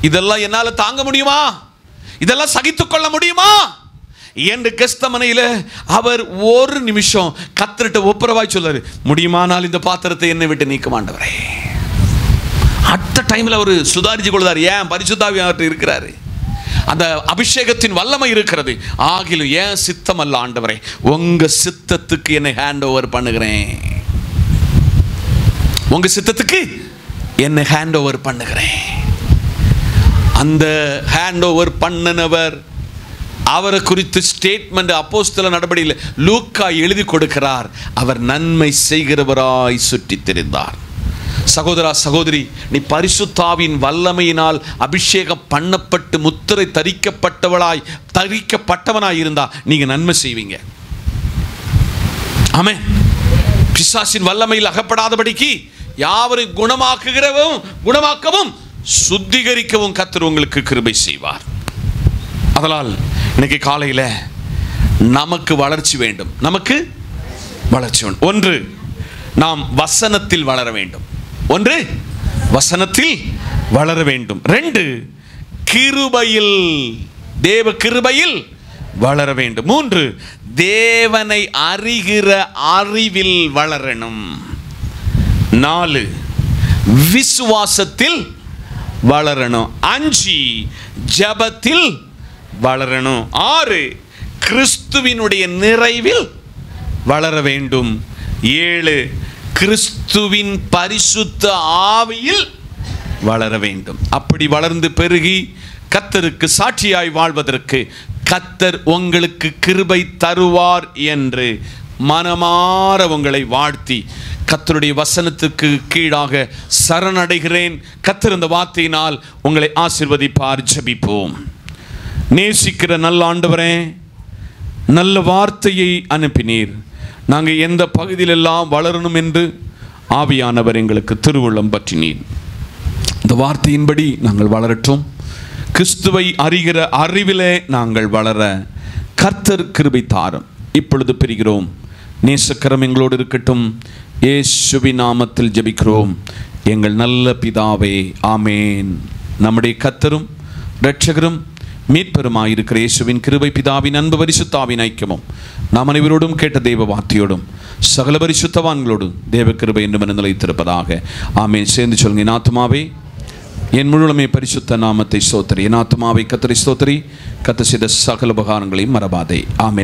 இதெல்லாம் என்னால் தாங்க முடியுமா, இதெல்லாம் சகித்துக் கொள்ள முடியுமா என்று கெத்செமனையில் அவர் ஒரு நிமிஷம் கர்த்தர்ட்ட ஒப்புரவாய் சொல்றாரு, முடியுமானால் இந்த பாத்திரத்தை என்னை விட்டு நீக்கும் ஆண்டவரே. அட்ட டைம்ல அவர் சுதாரிச்சு கொள்ளார். ஏன்? பரிசுத்த ஆவியானவர் இருக்கிறாரு, அந்த அபிஷேகத்தின் வல்லமை இருக்கிறது. ஆகிலும் ஏன் சித்தம் அல்ல ஆண்டவரே, உங்க சித்தத்துக்கு என்னை ஹேண்ட் ஓவர் பண்ணுகிறேன், உங்க சித்தத்துக்கு என்னை ஹேண்ட் ஓவர் பண்ணுகிறேன். அந்த ஹேண்ட் ஓவர் பண்ணினவர், அவரை குறித்து ஸ்டேட்மெண்ட் அப்போஸ்தல நடபடியில் லூக்கா எழுதி கொடுக்கிறார். அவர் நன்மை செய்கிறவராய் சுற்றி திரிந்தார். சகோதரா சகோதரி, நீ பரிசுத்த ஆவியின் வல்லமையினால் அபிஷேகம் பண்ணப்பட்டு முத்திரை தரிக்கப்பட்டவனாய் இருந்தா நீங்க நன்மை செய்வீங்க. ஆமென். பிசாசின் வல்லமையில் அகப்படாதபடிக்கு யாவரும் குணமாக்கவும் சுத்திகரிக்கவும் கர்த்தர் உங்களுக்கு கிருபை செய்வார். அதனால் இன்னைக்கு காலையில நமக்கு வளர்ச்சி வேண்டும். நமக்கு வளர்ச்சி வேண்டும். ஒன்று, நாம் வசனத்தில் வளர வேண்டும். ஒன்று, வசனத்தில் வளர வேண்டும். 2, கிருபையில், தேவ கிருபையில் வளர வேண்டும். 3, தேவனை அறிகிற அறிவில் வளரணும். 4, விசுவாசத்தில் வளரணும். 5, ஜபத்தில் வளரணும். 6, கிறிஸ்துவினுடைய நிறைவில் வளர வேண்டும். 7, கிறிஸ்துவின் பரிசுத்த ஆவியில் வளர வேண்டும். அப்படி வளர்ந்து பெருகி கர்த்தருக்கு சாட்சியாய் வாழ்வதற்கு கர்த்தர் உங்களுக்கு கிருபை தருவார் என்று மனமார உங்களை வாழ்த்தி கர்த்தருடைய வசனத்துக்கு கீழாக சரணடைகிறேன். கர்த்தர் இந்த வார்த்தையினால் உங்களை ஆசீர்வதிப்பார். ஜெபிப்போம். நேசிக்கிற நல்ல ஆண்டவரே, நல்ல வார்த்தையை அனுப்பினீர். நாங்கள் எந்த பகுதியிலெல்லாம் வளரணும் என்று ஆவியானவர் எங்களுக்கு திருவுள்ளம் பற்றினீர். இந்த வார்த்தையின்படி நாங்கள் வளரட்டும். கிறிஸ்துவை அறிகிற அறிவிலே நாங்கள் வளர கர்த்தர் கிருபை தாரும். இப்பொழுது பிரிகிறோம். நேசக்கரம் எங்களோடு இருக்கட்டும். இயேசுவின் நாமத்தில் ஜெபிக்கிறோம் எங்கள் நல்ல பிதாவே, ஆமேன். நம்முடைய கர்த்தரும் இரட்சகரும் மீட்பெருமாயிருக்கிற இயேசுவின் கிருபை, பிதாவின் அன்பு, பரிசுத்தாவின் ஐக்கியமும் நாம் அனைவரோடும் கேட்ட தேவ வார்த்தையோடும் சகல பரிசுத்தவான்களோடும் தேவ கிருபை என்று நிலைத்திருப்பதாக. ஆமேன். சேர்ந்து சொல்லுங்க. என் ஆத்துமாவே என் முழுமே பரிசுத்த நாமத்தை ஸ்தோத்திரி. என் ஆத்துமாவை கர்த்தரை ஸ்தோத்திரி. கர்த்தர் செய்த சகல உபகாரங்களையும் மறவாதே. ஆமேன்.